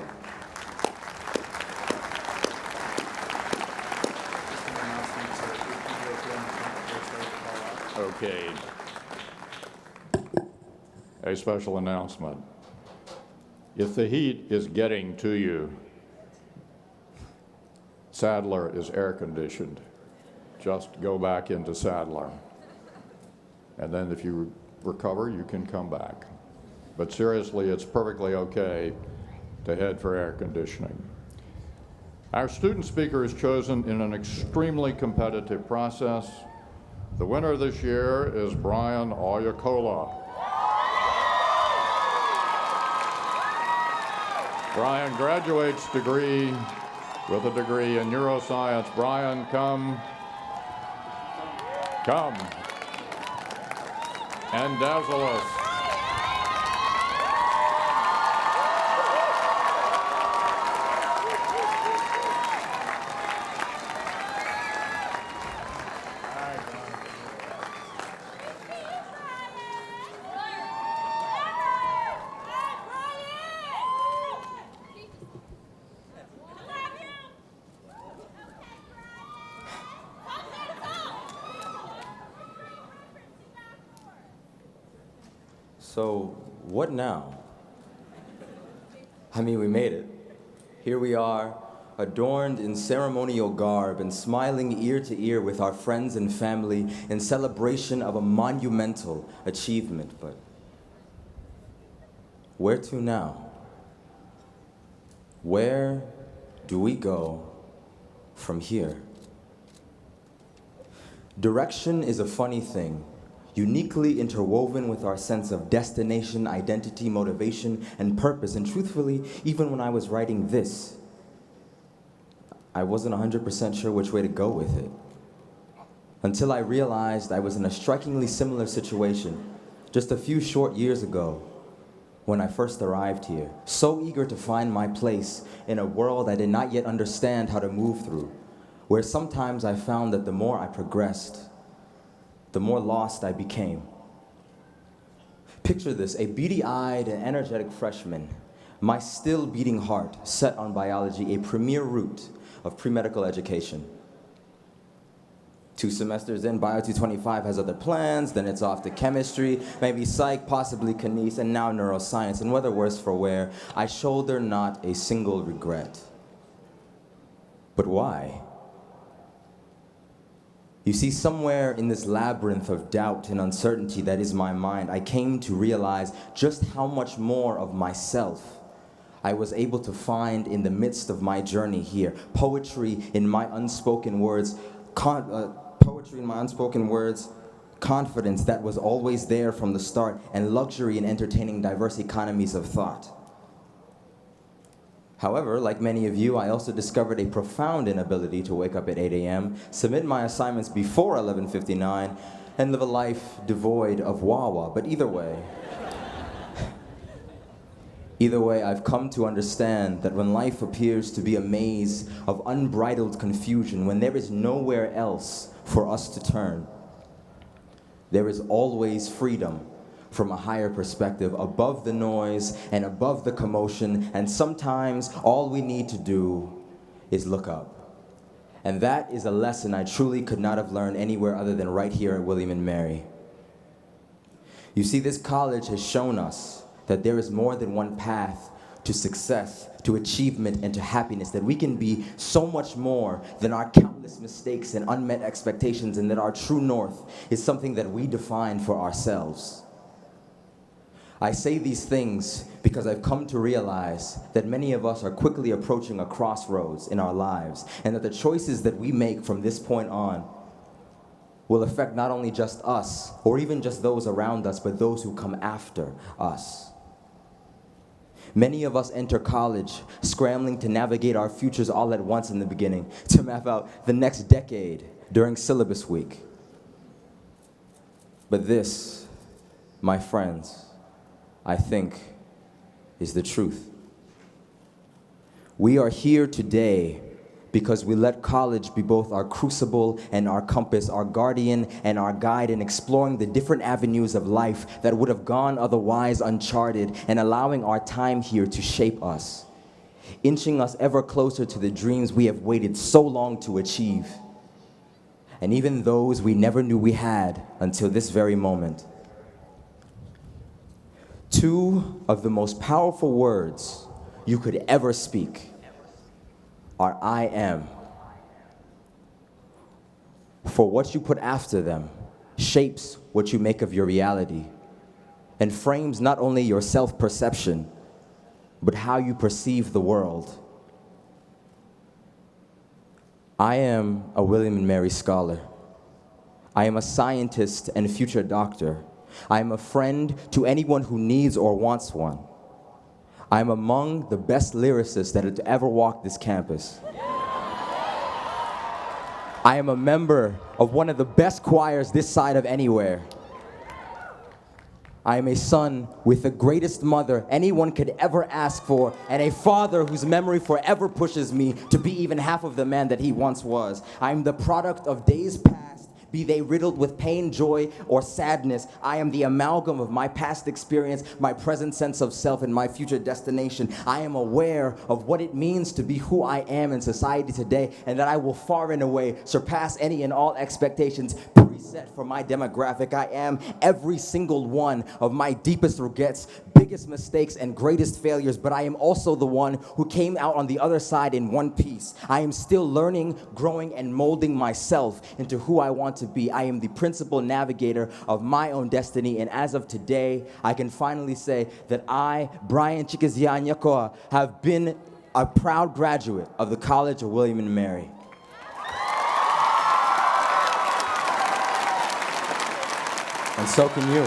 B: Okay. A special announcement. If the heat is getting to you, Sadler is air conditioned. Just go back into Sadler. And then if you recover, you can come back. But seriously, it's perfectly okay to head for air conditioning. Our student speaker is chosen in an extremely competitive process. The winner this year is Brian Oyakola. Brian graduates with a degree in neuroscience. Brian, come. And dazzle us.
O: So, what now? I mean, we made it. Here we are, adorned in ceremonial garb and smiling ear to ear with our friends and family in celebration of a monumental achievement. But where to now? Where do we go from here? Direction is a funny thing, uniquely interwoven with our sense of destination, identity, motivation, and purpose. And truthfully, even when I was writing this, I wasn't 100% sure which way to go with it. Until I realized I was in a strikingly similar situation just a few short years ago when I first arrived here, so eager to find my place in a world I did not yet understand how to move through, where sometimes I found that the more I progressed, the more lost I became. Picture this, a beady-eyed and energetic freshman, my still beating heart set on biology, a premier route of pre-medical education. 2 semesters in, Bio 225 has other plans, then it's off to chemistry, maybe psych, possibly kines, and now neuroscience. And whether worse for wear, I shoulder not a single regret. But why? You see, somewhere in this labyrinth of doubt and uncertainty that is my mind, I came to realize just how much more of myself I was able to find in the midst of my journey here. Poetry in my unspoken words, confidence that was always there from the start, and luxury in entertaining diverse economies of thought. However, like many of you, I also discovered a profound inability to wake up at 8 a.m., submit my assignments before 11:59, and live a life devoid of wah-wah. But either way, I've come to understand that when life appears to be a maze of unbridled confusion, when there is nowhere else for us to turn, there is always freedom from a higher perspective, above the noise and above the commotion, and sometimes all we need to do is look up. And that is a lesson I truly could not have learned anywhere other than right here at William and Mary. You see, this college has shown us that there is more than one path to success, to achievement, and to happiness, that we can be so much more than our countless countless mistakes and unmet expectations, and that our true north is something that we define for ourselves. I say these things because I've come to realize that many of us are quickly approaching a crossroads in our lives, and that the choices that we make from this point on will affect not only just us, or even just those around us, but those who come after us. Many of us enter college scrambling to navigate our futures all at once in the beginning, to map out the next decade during syllabus week. But this, my friends, I think, is the truth. We are here today because we let college be both our crucible and our compass, our guardian and our guide in exploring the different avenues of life that would have gone otherwise uncharted, and allowing our time here to shape us, inching us ever closer to the dreams we have waited so long to achieve, and even those we never knew we had until this very moment. Two of the most powerful words you could ever speak are I am. For what you put after them shapes what you make of your reality, and frames not only your self-perception, but how you perceive the world. I am a William and Mary scholar. I am a scientist and future doctor. I am a friend to anyone who needs or wants one. I am among the best lyricists that have ever walked this campus. I am a member of one of the best choirs this side of anywhere. I am a son with the greatest mother anyone could ever ask for, and a father whose memory forever pushes me to be even half of the man that he once was. I am the product of days past, be they riddled with pain, joy, or sadness. I am the amalgam of my past experience, my present sense of self, and my future destination. I am aware of what it means to be who I am in society today, and that I will far and away surpass any and all expectations preset for my demographic. I am every single one of my deepest regrets, biggest mistakes, and greatest failures, but I am also the one who came out on the other side in one piece. I am still learning, growing, and molding myself into who I want to be. I am the principal navigator of my own destiny, and as of today, I can finally say that I, Brian Chikezianyakoa, have been a proud graduate of the College of William and Mary. And so can you.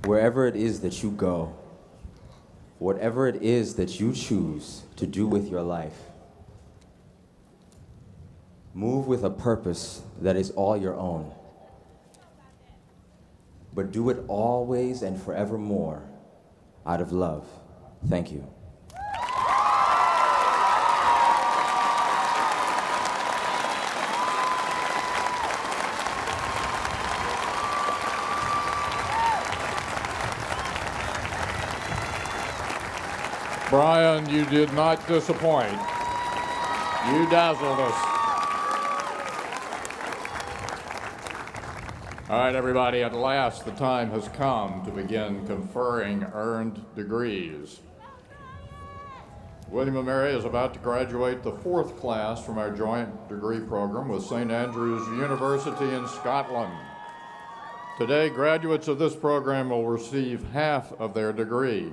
O: Wherever it is that you go, whatever it is that you choose to do with your life, move with a purpose that is all your own. But do it always and forevermore out of love. Thank you.
B: Brian, you did not disappoint. You dazzled us. All right, everybody, at last the time has come to begin conferring earned degrees. William & Mary is about to graduate the 4th class from our joint degree program with St. Andrews University in Scotland. Today, graduates of this program will receive half of their degree.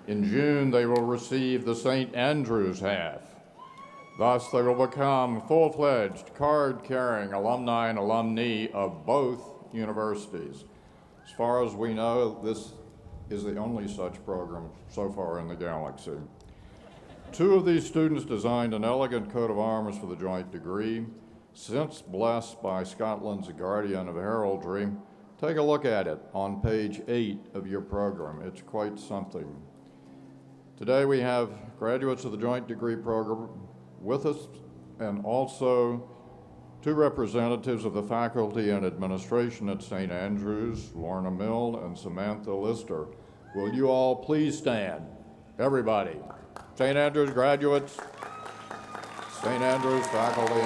B: In June, they will receive the St. Andrews half. Thus, they will become full-fledged, card-carrying alumni and alumni of both universities. As far as we know, this is the only such program so far in the galaxy. 2 of these students designed an elegant coat of arms for the joint degree, since blessed by Scotland's Guardian of Heraldry. Take a look at it on page 8 of your program. It's quite something. Today we have graduates of the joint degree program with us, and also 2 representatives of the faculty and administration at St. Andrews, Lorna Mill and Samantha Lister. Will you all please stand? Everybody. St. Andrews graduates, St. Andrews faculty.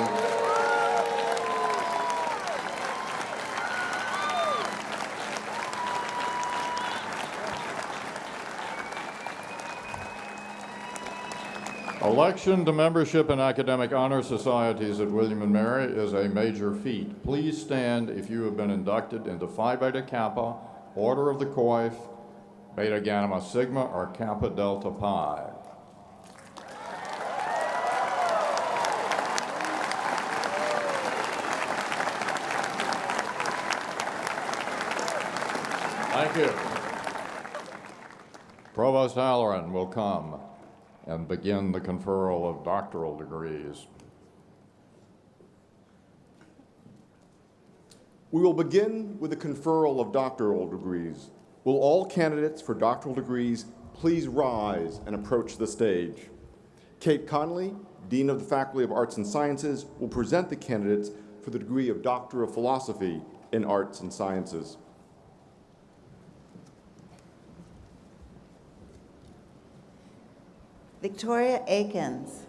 B: Election to membership in academic honor societies at William & Mary is a major feat. Please stand if you have been inducted into Phi Beta Kappa, Order of the Coif, Beta Gamma Sigma, or Kappa Delta Pi. Thank you. Provost Halloran will come and begin the conferral of doctoral degrees.
P: We will begin with the conferral of doctoral degrees. Will all candidates for doctoral degrees please rise and approach the stage? Kate Conley, Dean of the Faculty of Arts and Sciences, will present the candidates for the degree of Doctor of Philosophy in Arts and Sciences.
Q: Victoria Akins.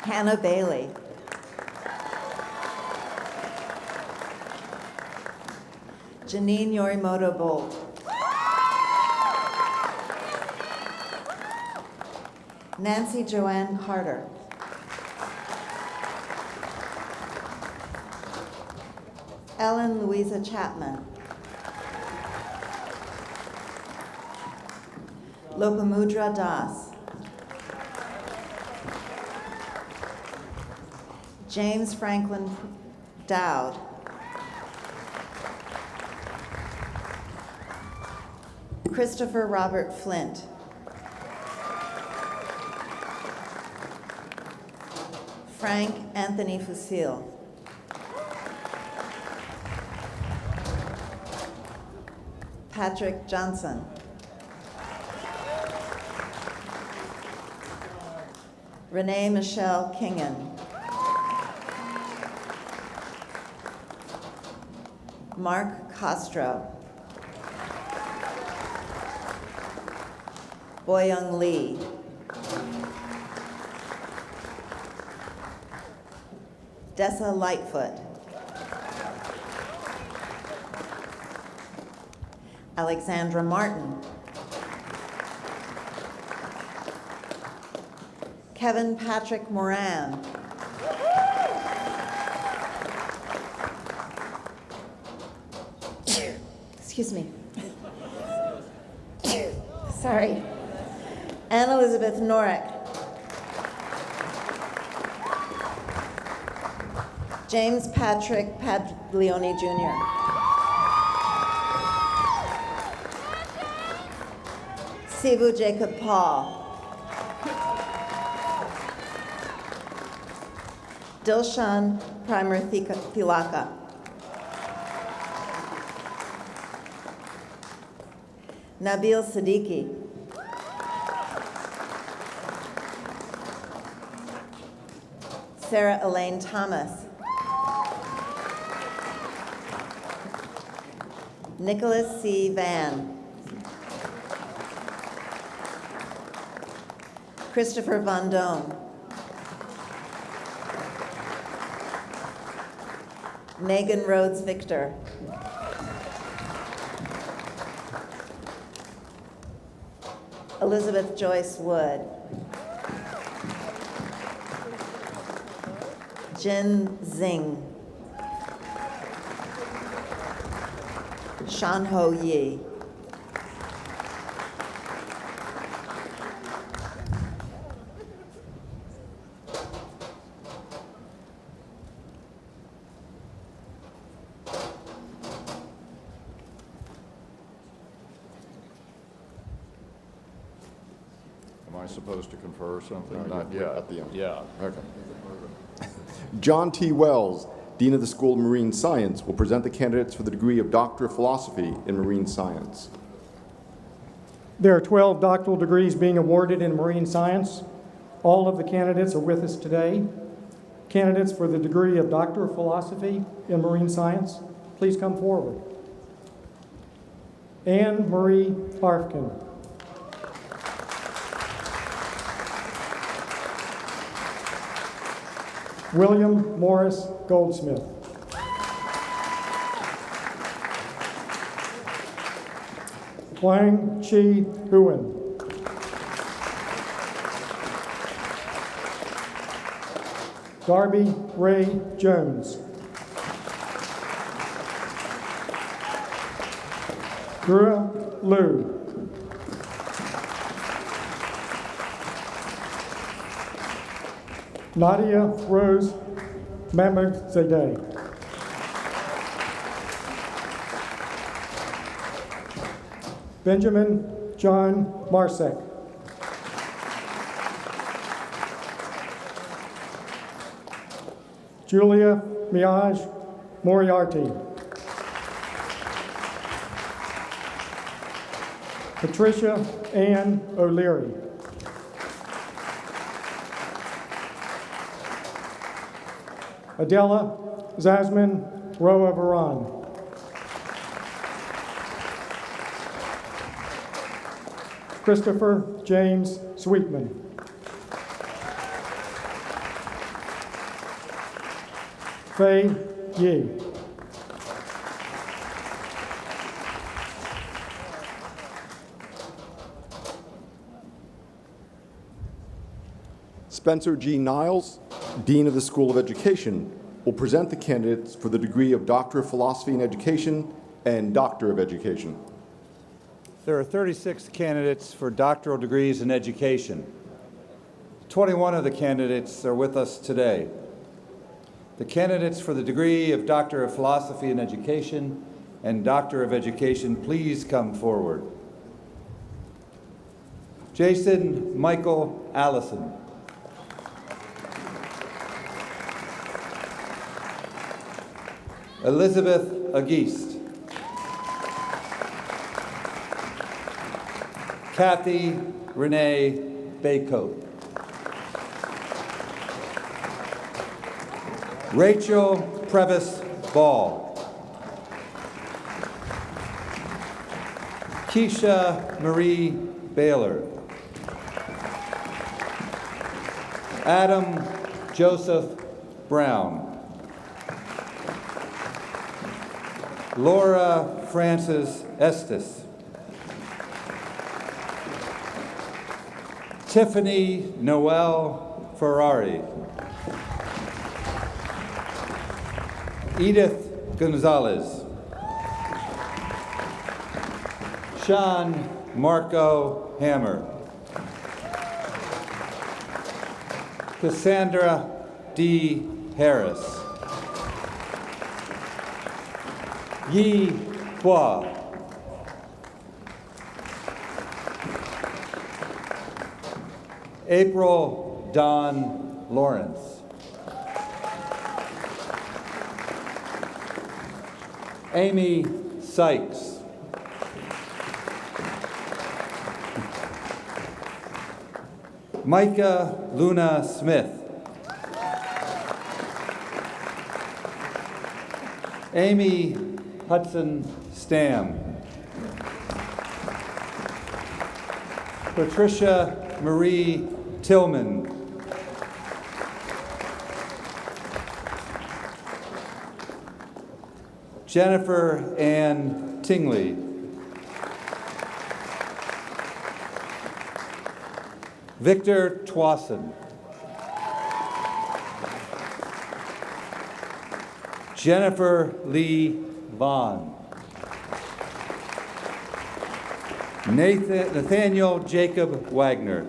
Q: Hannah Bailey. Janine Yorimoto Bolt. Nancy Joanne Carter. Ellen Louisa Chapman. Lopamudra Das. James Franklin Dowd. Christopher Robert Flint. Frank Anthony Fusil. Patrick Johnson. Renee Michelle Kingen. Mark Castro. Boyoung Lee. Dessa Lightfoot. Alexandra Martin. Kevin Patrick Moran. Excuse me. Sorry. Anne Elizabeth Norick. James Patrick Paglioni Jr. Sivu Jacob Paul. Dilshan Primer Thilaka. Nabil Siddiqui. Sarah Elaine Thomas. Nicholas C. Van. Christopher Von Dome. Megan Rhodes Victor. Elizabeth Joyce Wood. Jin Zing. Shan Ho Yi.
B: Am I supposed to confer something?
P: No,
B: Not yet.
P: at the end.
B: Yeah.
P: Okay. John T. Wells, Dean of the School of Marine Science, will present the candidates for the degree of Doctor of Philosophy in Marine Science.
R: There are 12 doctoral degrees being awarded in marine science. All of the candidates are with us today. Candidates for the degree of Doctor of Philosophy in Marine Science, please come forward. Anne Marie Harfkin. William Morris Goldsmith. Huang Chi Huan. Darby Ray Jones. Drew Liu. Nadia Rose Mamadzadeh. Benjamin John Marsek. Julia Miaj Moriarty. Patricia Ann O'Leary. Adela Zasmin Roa Varan. Christopher James Sweetman. Fei Yi.
P: Spencer G. Niles, Dean of the School of Education, will present the candidates for the degree of Doctor of Philosophy in Education and Doctor of Education.
S: There are 36 candidates for doctoral degrees in education. 21 of the candidates are with us today. The candidates for the degree of Doctor of Philosophy in Education and Doctor of Education, please come forward. Jason Michael Allison. Elizabeth Agist. Kathy Renee Baycoat. Rachel Previs Ball. Keisha Marie Baylor. Adam Joseph Brown. Laura Frances Estes. Tiffany Noel Ferrari. Edith Gonzalez. Sean Marco Hammer. Cassandra D. Harris. Yi Hua. April Dawn Lawrence. Amy Sykes. Micah Luna Smith. Amy Hudson Stam. Patricia Marie Tillman. Jennifer Ann Tingley. Victor Twasson. Jennifer Lee Vaughn. Nathaniel Jacob Wagner.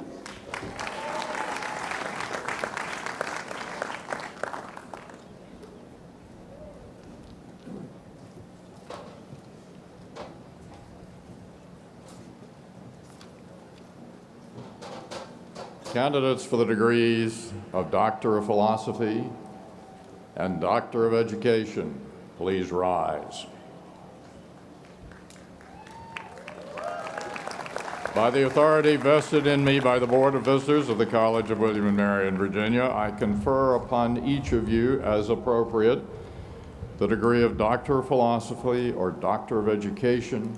B: Candidates for the degrees of Doctor of Philosophy and Doctor of Education, please rise. By the authority vested in me by the Board of Visitors of the College of William & Mary in Virginia, I confer upon each of you, as appropriate, the degree of Doctor of Philosophy or Doctor of Education,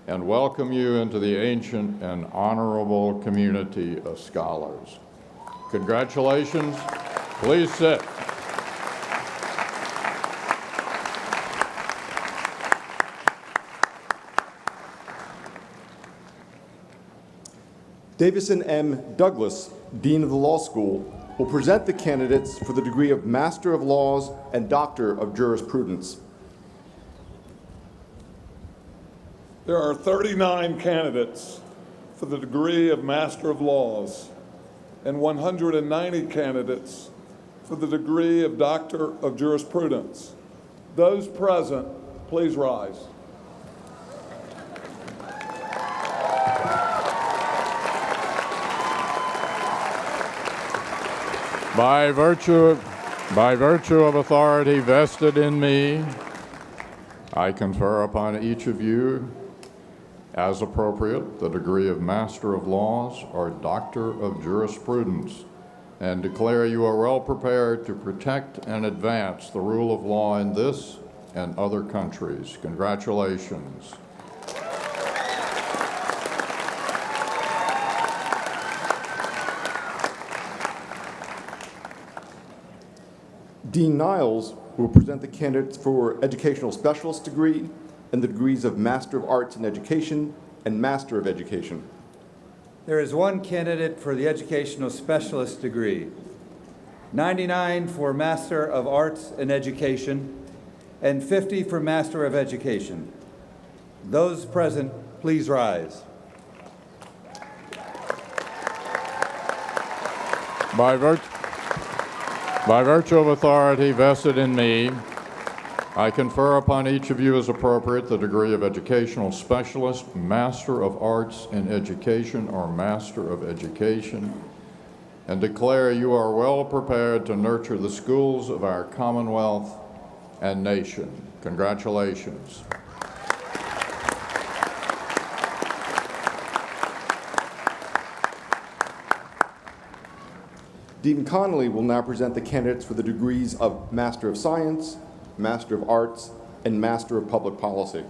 B: and welcome you into the ancient and honorable community of scholars. Congratulations. Please sit.
P: Davison M. Douglas, Dean of the Law School, will present the candidates for the degree of Master of Laws and Doctor of Jurisprudence.
T: There are 39 candidates for the degree of Master of Laws and 190 candidates for the degree of Doctor of Jurisprudence. Those present, please rise.
B: By virtue of authority vested in me, I confer upon each of you, as appropriate, the degree of Master of Laws or Doctor of Jurisprudence, and declare you are well prepared to protect and advance the rule of law in this and other countries. Congratulations.
P: Dean Niles will present the candidates for Educational Specialist degree and the degrees of Master of Arts in Education and Master of Education.
S: There is one candidate for the Educational Specialist degree, 99 for Master of Arts in Education, and 50 for Master of Education. Those present, please rise.
B: By virtue of authority vested in me, I confer upon each of you as appropriate the degree of Educational Specialist, Master of Arts in Education, or Master of Education, and declare you are well prepared to nurture the schools of our Commonwealth and nation. Congratulations.
P: Dean Connolly will now present the candidates for the degrees of Master of Science, Master of Arts, and Master of Public Policy.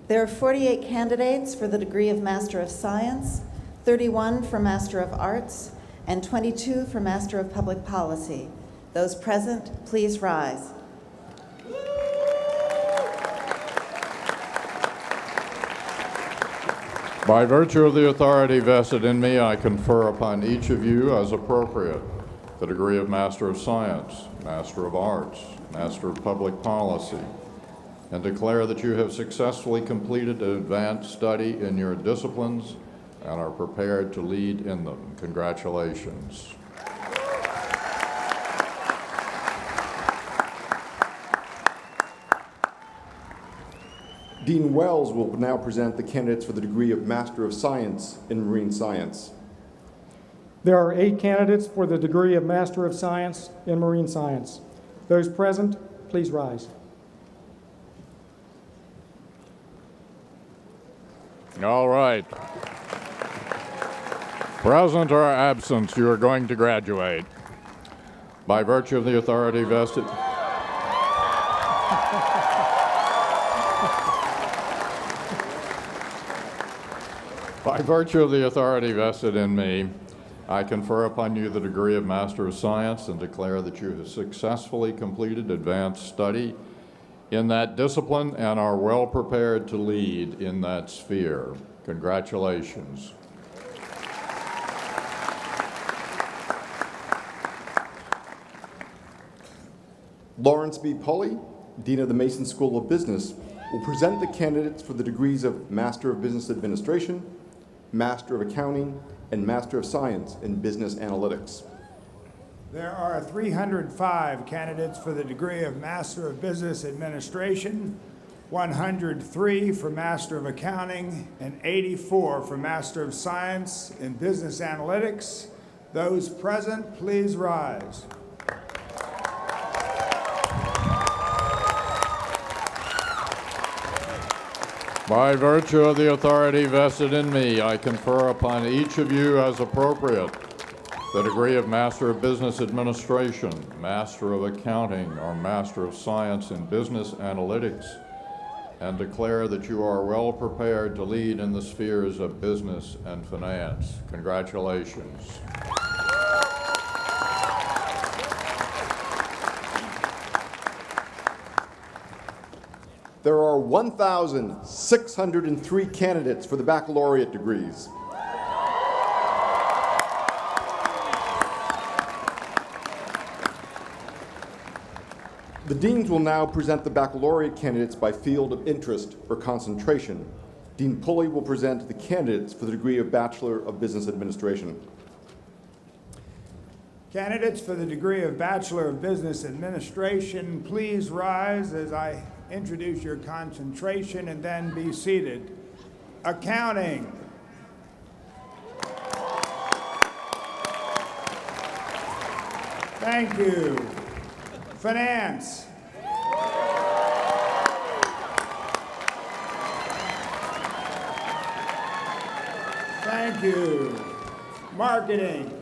Q: There are 48 candidates for the degree of Master of Science, 31 for Master of Arts, and 22 for Master of Public Policy. Those present, please rise.
B: By virtue of the authority vested in me, I confer upon each of you, as appropriate, the degree of Master of Science, Master of Arts, Master of Public Policy, and declare that you have successfully completed an advanced study in your disciplines and are prepared to lead in them. Congratulations.
P: Dean Wells will now present the candidates for the degree of Master of Science in Marine Science.
R: There are 8 candidates for the degree of Master of Science in Marine Science. Those present, please rise.
B: All right. Present or absent, you are going to graduate. By virtue of the authority vested... By virtue of the authority vested in me, I confer upon you the degree of Master of Science and declare that you have successfully completed advanced study in that discipline and are well prepared to lead in that sphere. Congratulations.
P: Lawrence B. Pulley, Dean of the Mason School of Business, will present the candidates for the degrees of Master of Business Administration, Master of Accounting, and Master of Science in Business Analytics.
U: There are 305 candidates for the degree of Master of Business Administration, 103 for Master of Accounting, and 84 for Master of Science in Business Analytics. Those present, please rise.
B: By virtue of the authority vested in me, I confer upon each of you as appropriate the degree of Master of Business Administration, Master of Accounting, or Master of Science in Business Analytics, and declare that you are well prepared to lead in the spheres of business and finance. Congratulations.
P: There are 1,603 candidates for the baccalaureate degrees. The deans will now present the baccalaureate candidates by field of interest or concentration. Dean Pulley will present the candidates for the degree of Bachelor of Business Administration.
U: Candidates for the degree of Bachelor of Business Administration, please rise as I introduce your concentration and then be seated. Accounting. Thank you. Finance. Thank you. Marketing.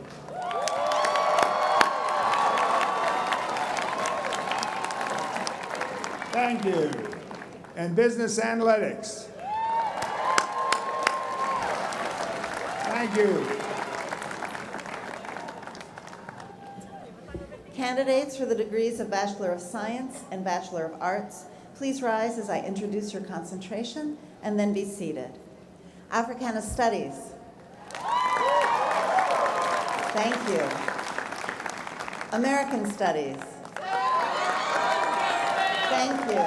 U: Thank you. And business analytics. Thank you.
Q: Candidates for the degrees of Bachelor of Science and Bachelor of Arts, please rise as I introduce your concentration and then be seated. Africana Studies. Thank you. American Studies. Thank you.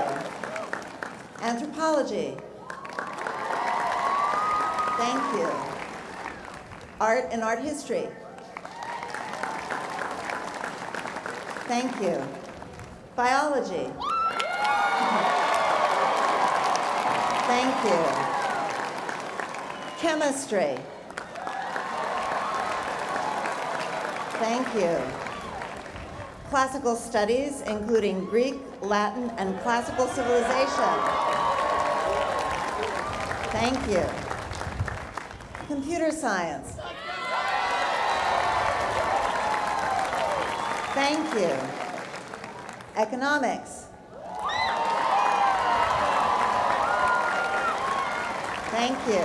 Q: Anthropology. Thank you. Art and Art History. Thank you. Biology. Thank you. Chemistry. Thank you. Classical Studies, including Greek, Latin, and Classical Civilization. Thank you. Computer Science. Thank you. Economics. Thank you.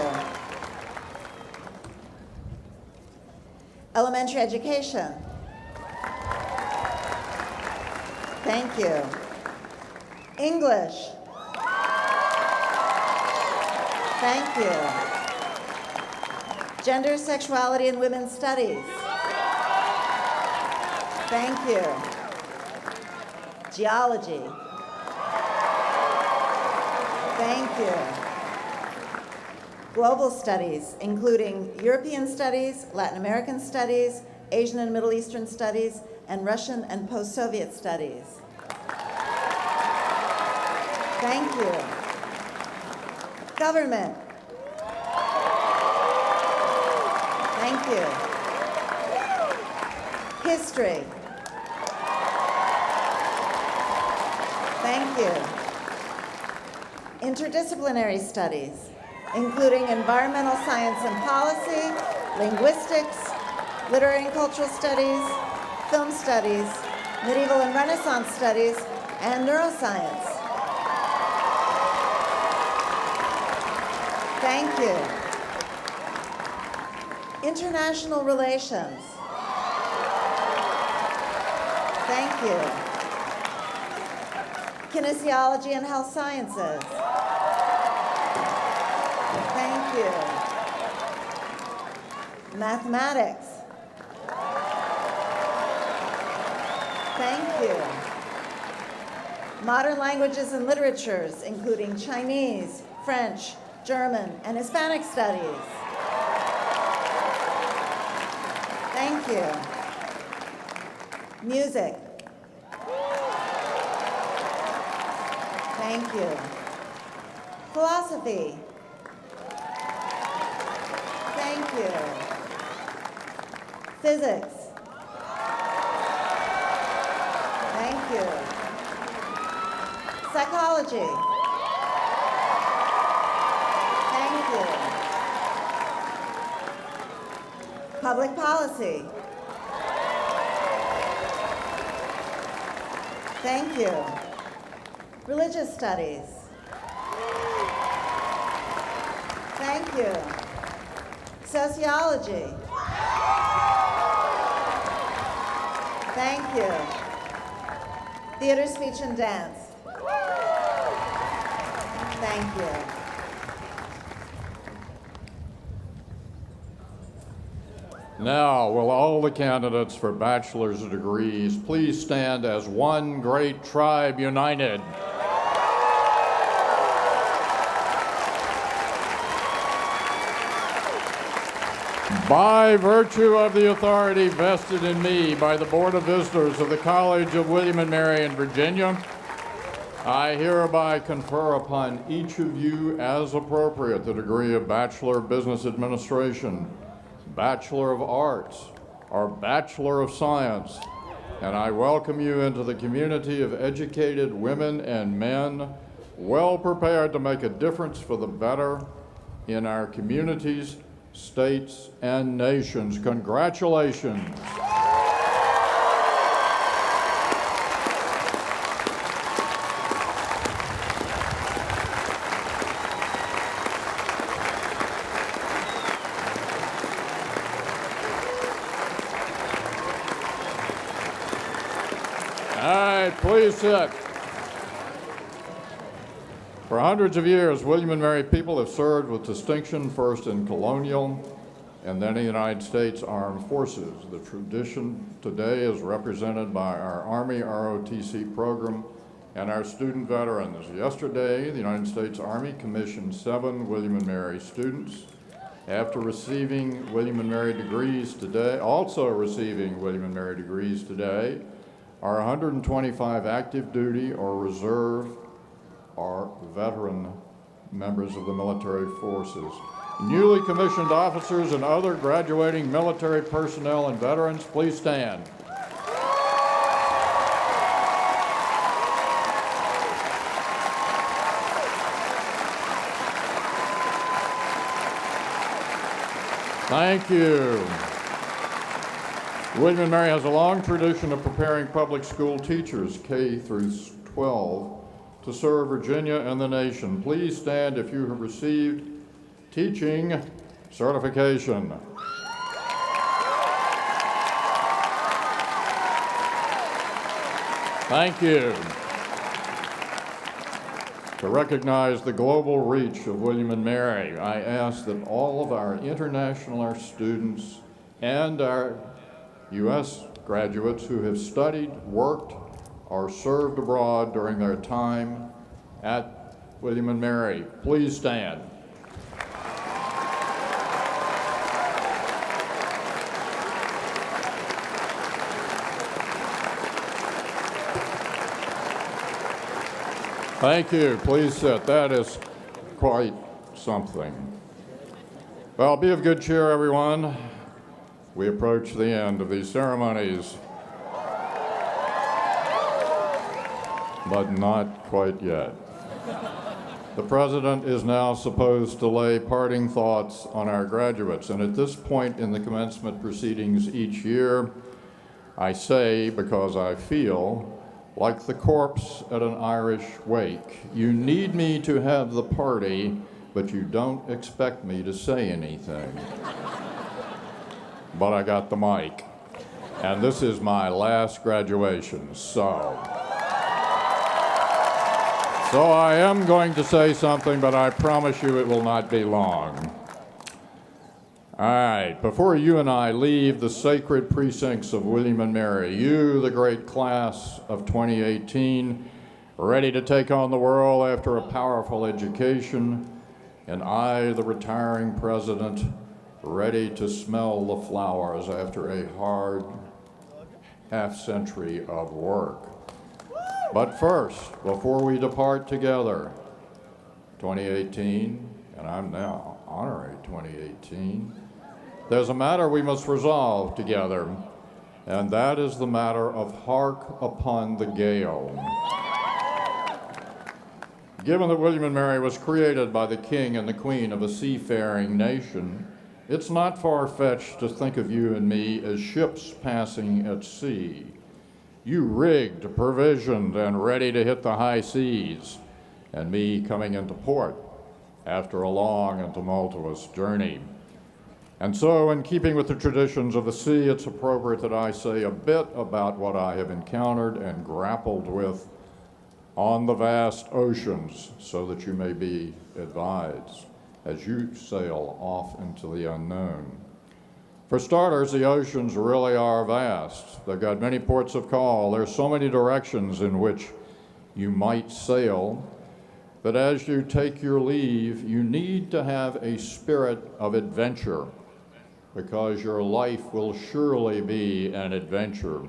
Q: Elementary education. Thank you. English. Thank you. Gender, Sexuality, and Women's Studies. Thank you. Geology. Thank you. Global Studies, including European Studies, Latin American Studies, Asian and Middle Eastern Studies, and Russian and post-Soviet Studies. Thank you. Government. Thank you. History. Thank you. Interdisciplinary studies, including environmental science and policy, linguistics, literary and cultural studies, film studies, medieval and Renaissance studies, and neuroscience. Thank you. International relations. Thank you. Kinesiology and health sciences. Thank you. Mathematics. Thank you. Modern languages and literatures, including Chinese, French, German, and Hispanic studies. Thank you. Music. Thank you. Philosophy. Thank you. Physics. Thank you. Psychology. Public Policy. Thank you. Religious Studies. Thank you. Sociology. Thank you. Theater, Speech, and Dance. Thank you.
B: Now, will all the candidates for bachelor's degrees please stand as one great tribe united? By virtue of the authority vested in me by the Board of Visitors of the College of William and Mary in Virginia, I hereby confer upon each of you as appropriate the degree of Bachelor of Business Administration, Bachelor of Arts, or Bachelor of Science, and I welcome you into the community of educated women and men well prepared to make a difference for the better in our communities, states, and nations. Congratulations. Please sit. For hundreds of years, William and Mary people have served with distinction, first in colonial and then in the United States Armed Forces. The tradition today is represented by our Army ROTC program and our student veterans. Yesterday, the United States Army commissioned 7 William and Mary students. After receiving William and Mary degrees today, also receiving William and Mary degrees today, are 125 active duty or reserve or veteran members of the military forces. Newly commissioned officers and other graduating military personnel and veterans, please stand. Thank you. William and Mary has a long tradition of preparing public school teachers, K through 12, to serve Virginia and the nation. Please stand if you have received teaching certification. Thank you. To recognize the global reach of William and Mary, I ask that all of our international students and our U.S. graduates who have studied, worked, or served abroad during their time at William and Mary, please stand. Thank you. Please sit. That is quite something. Well, be of good cheer, everyone. We approach the end of these ceremonies, but not quite yet. The President is now supposed to lay parting thoughts on our graduates, and at this point in the commencement proceedings each year, I say, because I feel like the corpse at an Irish wake, you need me to have the party, but you don't expect me to say anything. But I got the mic, and this is my last graduation, so I am going to say something, but I promise you it will not be long. All right, before you and I leave the sacred precincts of William and Mary, you, the great class of 2018, ready to take on the world after a powerful education, and I, the retiring president, ready to smell the flowers after a hard half-century of work. But first, before we depart together, 2018, and I'm now Honorary 2018, there's a matter we must resolve together, and that is the matter of hark upon the gale. Given that William and Mary was created by the King and the Queen of a seafaring nation, It's not far-fetched to think of you and me as ships passing at sea. You rigged, provisioned, and ready to hit the high seas, and me coming into port after a long and tumultuous journey. And so, in keeping with the traditions of the sea, it's appropriate that I say a bit about what I have encountered and grappled with on the vast oceans, so that you may be advised as you sail off into the unknown. For starters, the oceans really are vast. They've got many ports of call. There's so many directions in which you might sail that as you take your leave, you need to have a spirit of adventure, because your life will surely be an adventure.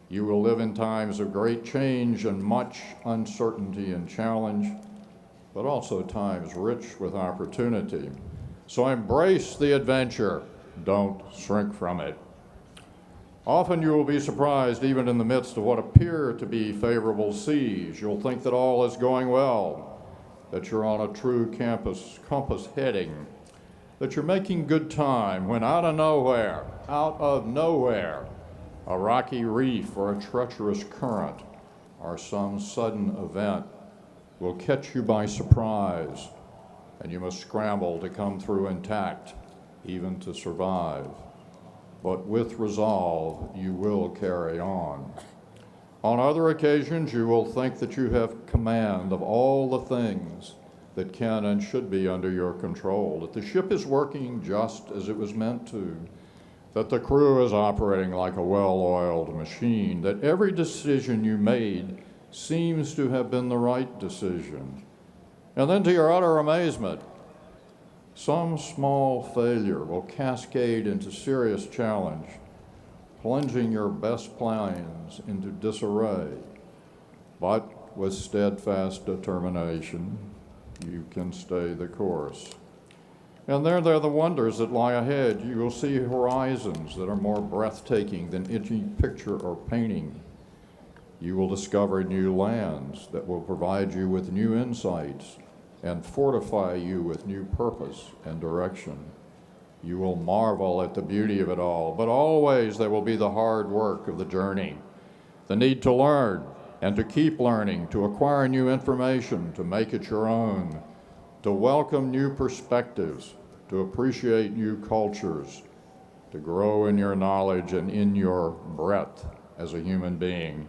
B: You will live in times of great change and much uncertainty and challenge, but also times rich with opportunity. So embrace the adventure. Don't shrink from it. Often you will be surprised, even in the midst of what appear to be favorable seas. You'll think that all is going well, that you're on a true compass heading, that you're making good time, when out of nowhere, a rocky reef or a treacherous current or some sudden event will catch you by surprise, and you must scramble to come through intact, even to survive. But with resolve, you will carry on. On other occasions, you will think that you have command of all the things that can and should be under your control, that the ship is working just as it was meant to, that the crew is operating like a well-oiled machine, that every decision you made seems to have been the right decision. And then, to your utter amazement, some small failure will cascade into serious challenge, plunging your best plans into disarray. But with steadfast determination, you can stay the course. And there are the wonders that lie ahead. You will see horizons that are more breathtaking than any picture or painting. You will discover new lands that will provide you with new insights and fortify you with new purpose and direction. You will marvel at the beauty of it all, but always there will be the hard work of the journey, the need to learn and to keep learning, to acquire new information, to make it your own, to welcome new perspectives, to appreciate new cultures, to grow in your knowledge and in your breadth as a human being.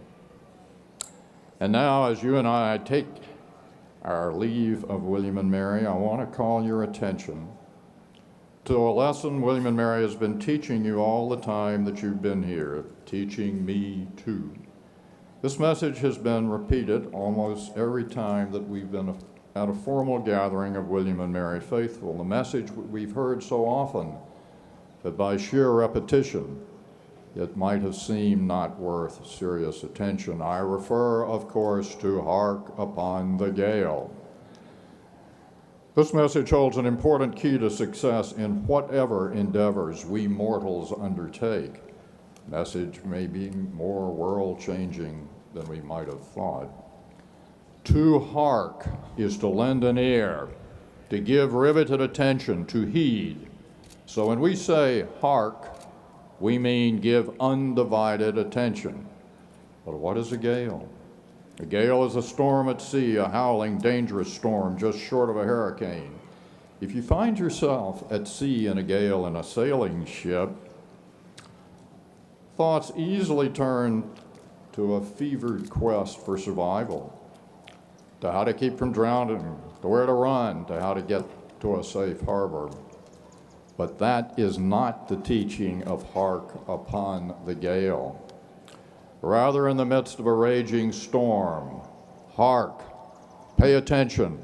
B: And now, as you and I take our leave of William and Mary, I want to call your attention to a lesson William and Mary has been teaching you all the time that you've been here, teaching me too. This message has been repeated almost every time that we've been at a formal gathering of William and Mary faithful. The message we've heard so often that by sheer repetition, it might have seemed not worth serious attention. I refer, of course, to "Hark upon the Gale." This message holds an important key to success in whatever endeavors we mortals undertake. Message may be more world-changing than we might have thought. To hark is to lend an ear, to give riveted attention, to heed. So when we say hark, we mean give undivided attention. But what is a gale? A gale is a storm at sea, a howling, dangerous storm just short of a hurricane. If you find yourself at sea in a gale in a sailing ship, thoughts easily turn to a fevered quest for survival, to how to keep from drowning, to where to run, to how to get to a safe harbor. But that is not the teaching of hark upon the gale. Rather, in the midst of a raging storm, hark, pay attention.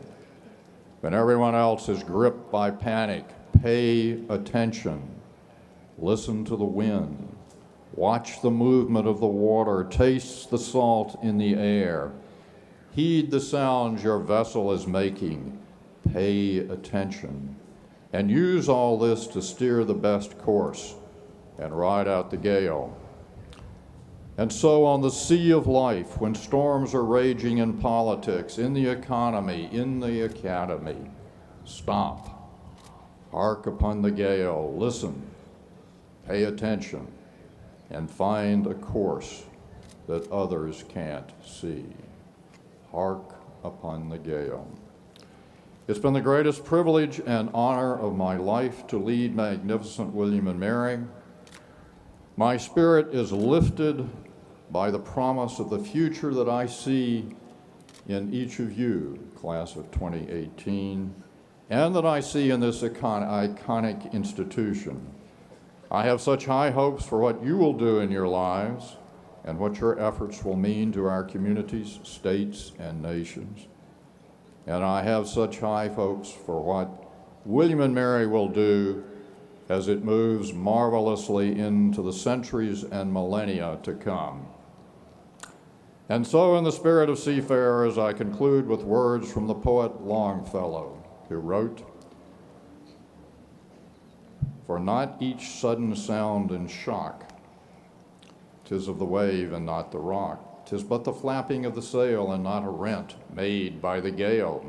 B: When everyone else is gripped by panic, pay attention. Listen to the wind. Watch the movement of the water. Taste the salt in the air. Heed the sounds your vessel is making. Pay attention. And use all this to steer the best course and ride out the gale. And so on the sea of life, when storms are raging in politics, in the economy, in the academy, stop, Hark upon the gale, listen, pay attention, and find a course that others can't see. Hark upon the gale. It's been the greatest privilege and honor of my life to lead magnificent William and Mary. My spirit is lifted by the promise of the future that I see in each of you, class of 2018, and that I see in this iconic institution. I have such high hopes for what you will do in your lives and what your efforts will mean to our communities, states, and nations. And I have such high hopes for what William and Mary will do as it moves marvelously into the centuries and millennia to come. And so, in the spirit of seafarers, I conclude with words from the poet Longfellow, who wrote, "For not each sudden sound and shock, 'tis of the wave and not the rock, 'tis but the flapping of the sail and not a rent made by the gale.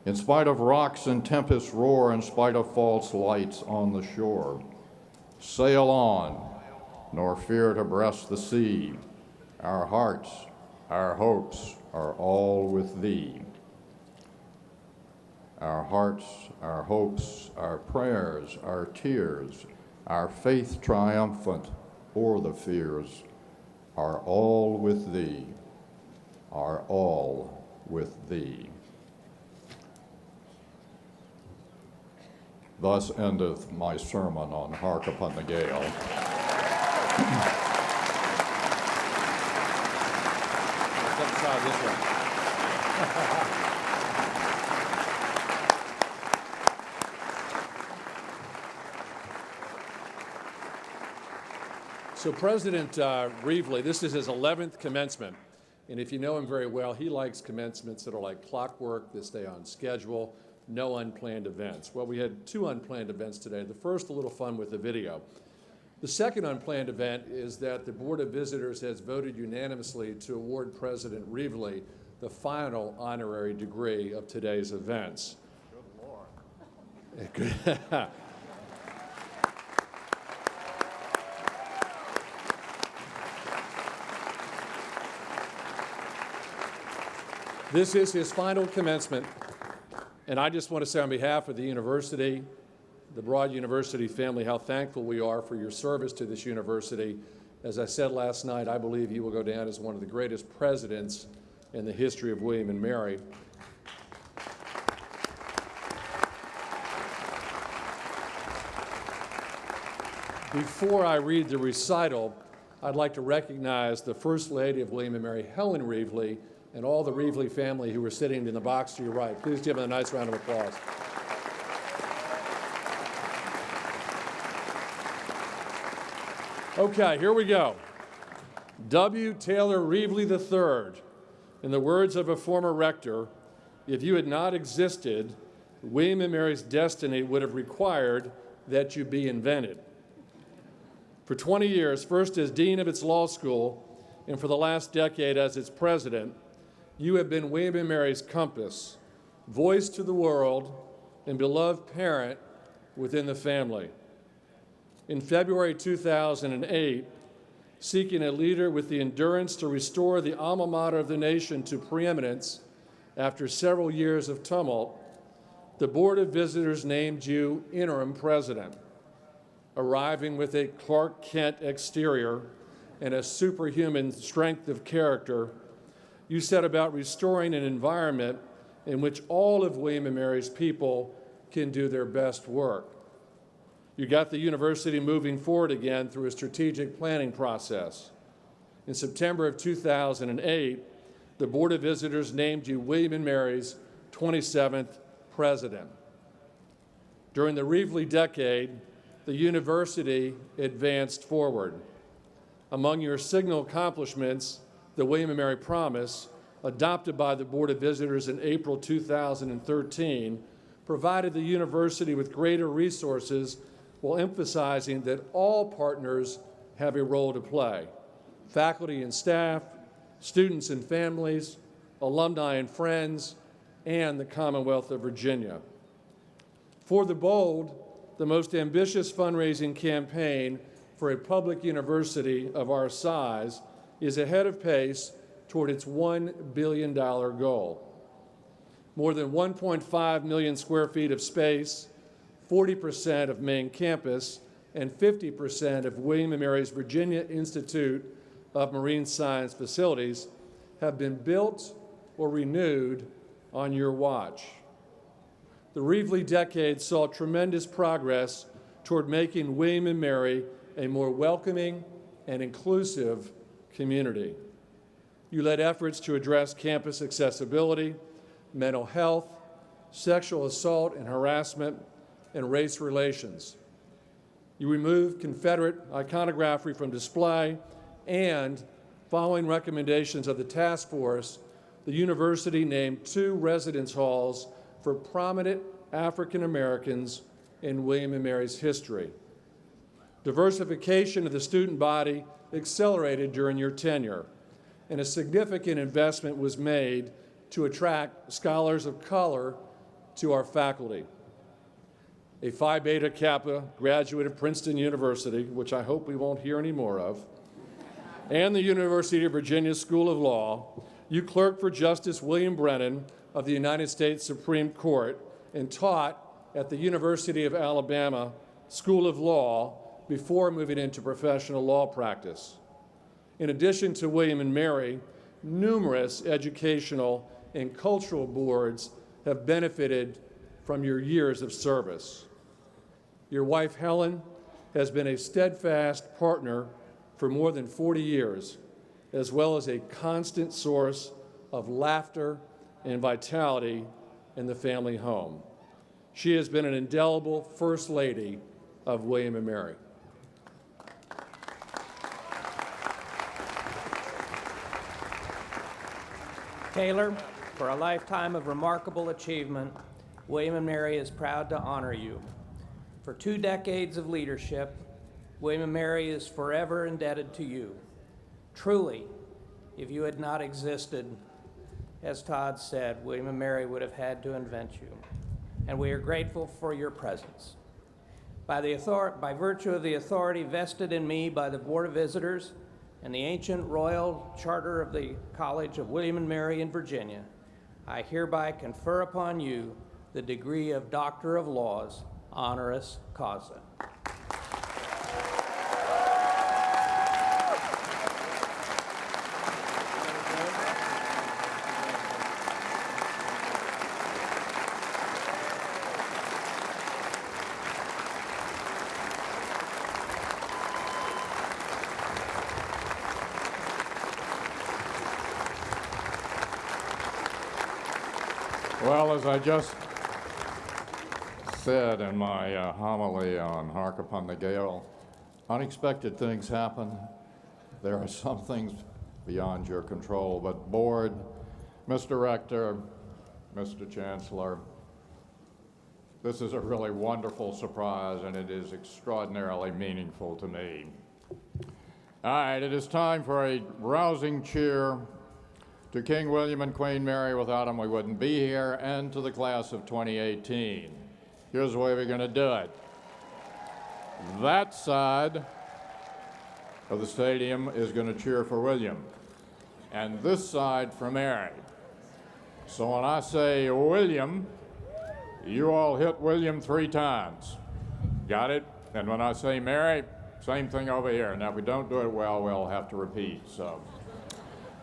B: In spite of rocks and tempests roar, in spite of false lights on the shore, sail on, nor fear to breast the sea. Our hearts, our hopes are all with thee." Our hearts, our hopes, our prayers, our tears, our faith triumphant o'er the fears, are all with thee, are all with thee. Thus endeth my sermon on Hark Upon the Gale.
H: So President Reevely, this is his 11th commencement, and if you know him very well, he likes commencements that are like clockwork, that stay on schedule, no unplanned events. Well, we had 2 unplanned events today. The first, a little fun with the video. The second unplanned event is that the Board of Visitors has voted unanimously to award President Reevely the final honorary degree of today's events. Good Lord. This is his final commencement, and I just want to say on behalf of the university, the Broad University family, how thankful we are for your service to this university. As I said last night, I believe you will go down as one of the greatest presidents in the history of William and Mary. Before I read the recital, I'd like to recognize the First Lady of William and Mary, Helen Reevely, and all the Reevely family who are sitting in the box to your right. Please give them a nice round of applause. Okay, here we go. W. Taylor Reevely III, in the words of a former rector, if you had not existed, William and Mary's destiny would have required that you be invented. For 20 years, first as dean of its law school, and for the last decade as its president, you have been William and Mary's compass, voice to the world, and beloved parent within the family. In February 2008, seeking a leader with the endurance to restore the alma mater of the nation to preeminence after several years of tumult, the Board of Visitors named you interim president. Arriving with a Clark Kent exterior and a superhuman strength of character, you set about restoring an environment in which all of William and Mary's people can do their best work. You got the university moving forward again through a strategic planning process. In September of 2008, the Board of Visitors named you William and Mary's 27th president. During the Reevely decade, the university advanced forward. Among your signal accomplishments, the William and Mary Promise, adopted by the Board of Visitors in April 2013, provided the university with greater resources while emphasizing that all partners have a role to play: faculty and staff, students and families, alumni and friends, and the Commonwealth of Virginia. For the Bold, the most ambitious fundraising campaign for a public university of our size, is ahead of pace toward its $1 billion goal. More than 1.5 million square feet of space, 40% of main campus, and 50% of William & Mary's Virginia Institute of Marine Science facilities have been built or renewed on your watch. The Reevely decade saw tremendous progress toward making William & Mary a more welcoming and inclusive community. You led efforts to address campus accessibility, mental health, sexual assault and harassment, and race relations. You removed Confederate iconography from display, and following recommendations of the task force, the university named 2 residence halls for prominent African Americans in William & Mary's history. Diversification of the student body accelerated during your tenure, and a significant investment was made to attract scholars of color to our faculty. A Phi Beta Kappa graduate of Princeton University, which I hope we won't hear any more of, and the University of Virginia School of Law, you clerked for Justice William Brennan of the United States Supreme Court and taught at the University of Alabama School of Law before moving into professional law practice. In addition to William & Mary, numerous educational and cultural boards have benefited from your years of service. Your wife, Helen, has been a steadfast partner for more than 40 years, as well as a constant source of laughter and vitality in the family home. She has been an indelible First Lady of William & Mary.
C: Taylor, for a lifetime of remarkable achievement, William & Mary is proud to honor you. For 2 decades of leadership, William & Mary is forever indebted to you. Truly, if you had not existed, as Todd said, William & Mary would have had to invent you, and we are grateful for your presence. By virtue of the authority vested in me by the Board of Visitors and the ancient royal charter of the College of William & Mary in Virginia, I hereby confer upon you the degree of Doctor of Laws, honoris causa.
B: Well, as I just said in my homily on Hark Upon the Gale, unexpected things happen. There are some things beyond your control, but Board, Mr. Rector, Mr. Chancellor, this is a really wonderful surprise, and it is extraordinarily meaningful to me. All right, it is time for a rousing cheer to King William and Queen Mary. Without them, we wouldn't be here, and to the class of 2018. Here's the way we're going to do it. That side of the stadium is going to cheer for William, and this side for Mary. So when I say William, you all hit William 3 times. Got it? And when I say Mary, same thing over here. Now, if we don't do it well, we'll have to repeat. So,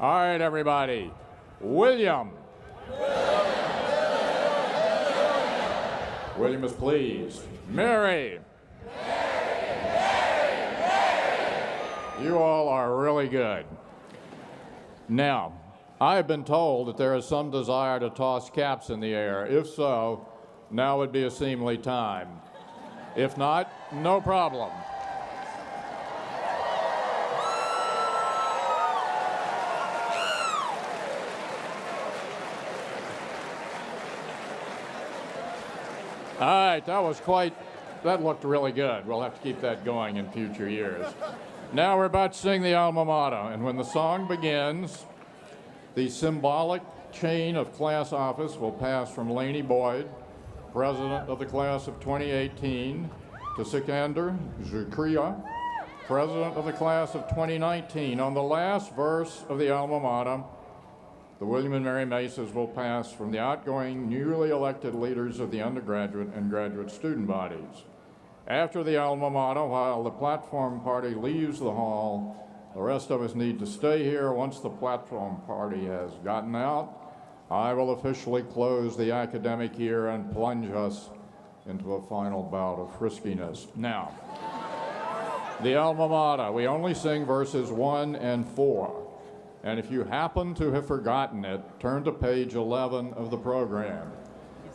B: all right, everybody. William. William is pleased. Mary. You all are really good. Now, I have been told that there is some desire to toss caps in the air. If so, now would be a seemly time. If not, no problem. All right, that looked really good. We'll have to keep that going in future years. Now we're about to sing the alma mater, and when the song begins, the symbolic chain of class office will pass from Laney Boyd, President of the class of 2018, to Sikander Zukria, President of the class of 2019. On the last verse of the alma mater, the William and Mary Maces will pass from the outgoing, newly elected leaders of the undergraduate and graduate student bodies. After the alma mater, while the platform party leaves the hall, the rest of us need to stay here. Once the platform party has gotten out, I will officially close the academic year and plunge us into a final bout of friskiness. Now, the alma mater, we only sing verses 1 and 4. And if you happen to have forgotten it, turn to page 11 of the program.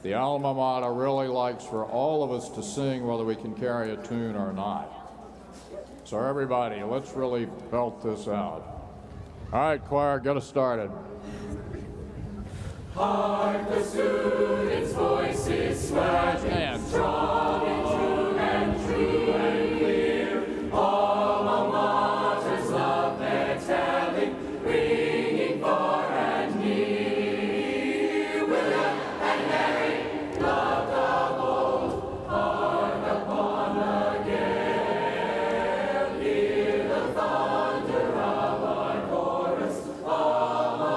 B: The alma mater really likes for all of us to sing whether we can carry a tune or not. So everybody, let's really belt this out. All right, choir, get us started.
A: Hark the students' voices swelling, strong and true and clear. Alma maters love their telling, ringing far and near. William and Mary, loved of old, hark upon the gale. Hear the thunder of our chorus, alma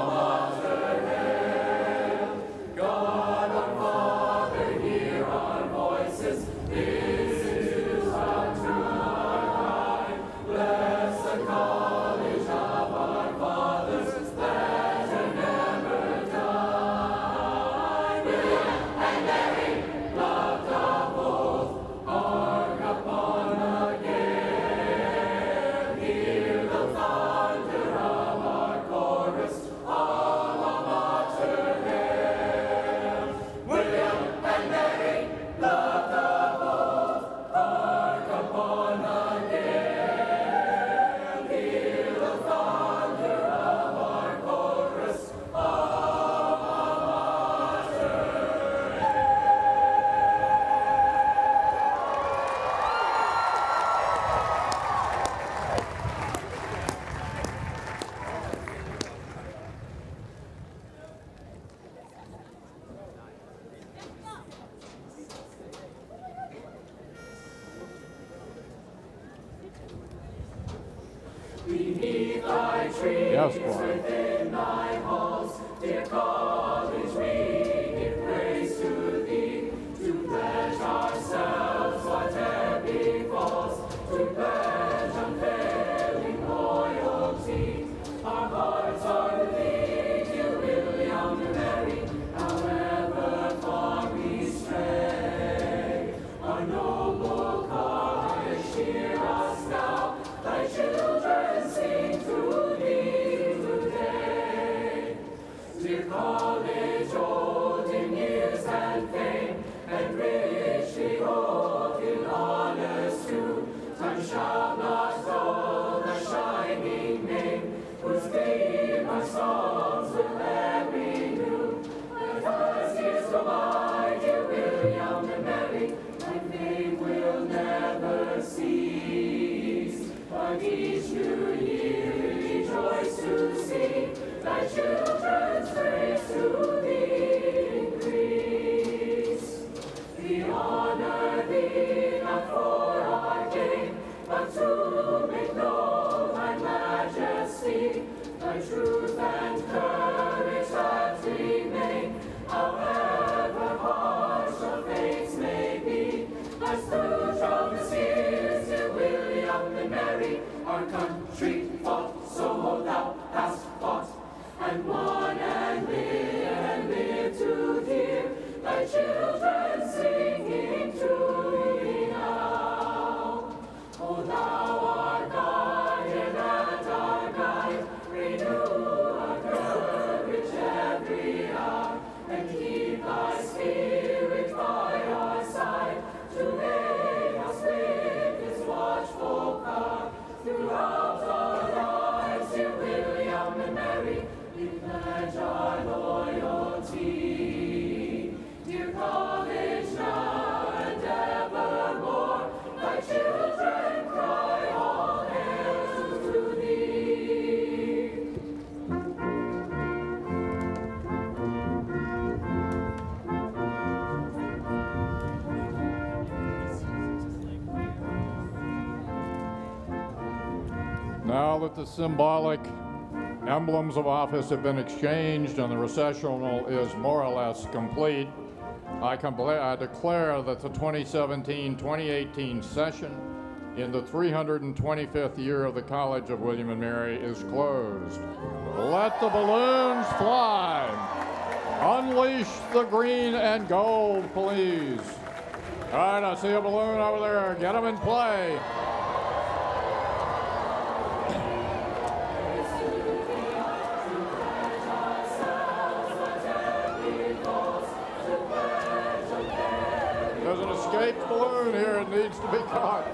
A: mater hail. God our Father, hear our voices, listen to our cry. Bless the college of our fathers, that are never die. William and Mary, loved of old, hark upon the gale. Hear the thunder of our chorus, alma mater hail. William and Mary, loved of old, hark upon the gale. Hear the thunder of our chorus, alma mater Beneath thy trees,
B: Yes, choir.
A: within thy halls, dear college, we give praise to thee, to pledge ourselves whatever befalls, to pledge unfailing loyalty. Our hearts are with thee, dear William and Mary, however far we stray. Our noble college, hear us now, thy children sing to thee today. Dear college, old in years and fame, and richly old in honors too, time shall not dull thy shining name, whose gleam our songs will ever renew. But as years go by, dear William and Mary, thy fame will never cease. But each new year rejoice to see thy children's praise to thee increase. We honor thee not for our gain, but to make known thy majesty, thy truth and courage that remain, however harsh the fates may be. As through troublous years, dear William and Mary, our country fought, so thou hast fought, and won and lived to hear thy children singing to thee now. O thou our guardian and our guide, renew our courage every hour, and keep thy spirit by our side, to aid us with his watchful power. Throughout our lives, dear William and Mary, we pledge our loyalty. Dear college, now and evermore, thy children cry all hail to thee.
B: Now that the symbolic emblems of office have been exchanged and the recessional is more or less complete, I declare that the 2017-2018 session in the 325th year of the College of William and Mary is closed. Let the balloons fly. Unleash the green and gold, please. All right, I see a balloon over there. Get them in play. There's an escaped balloon here. It needs to be caught.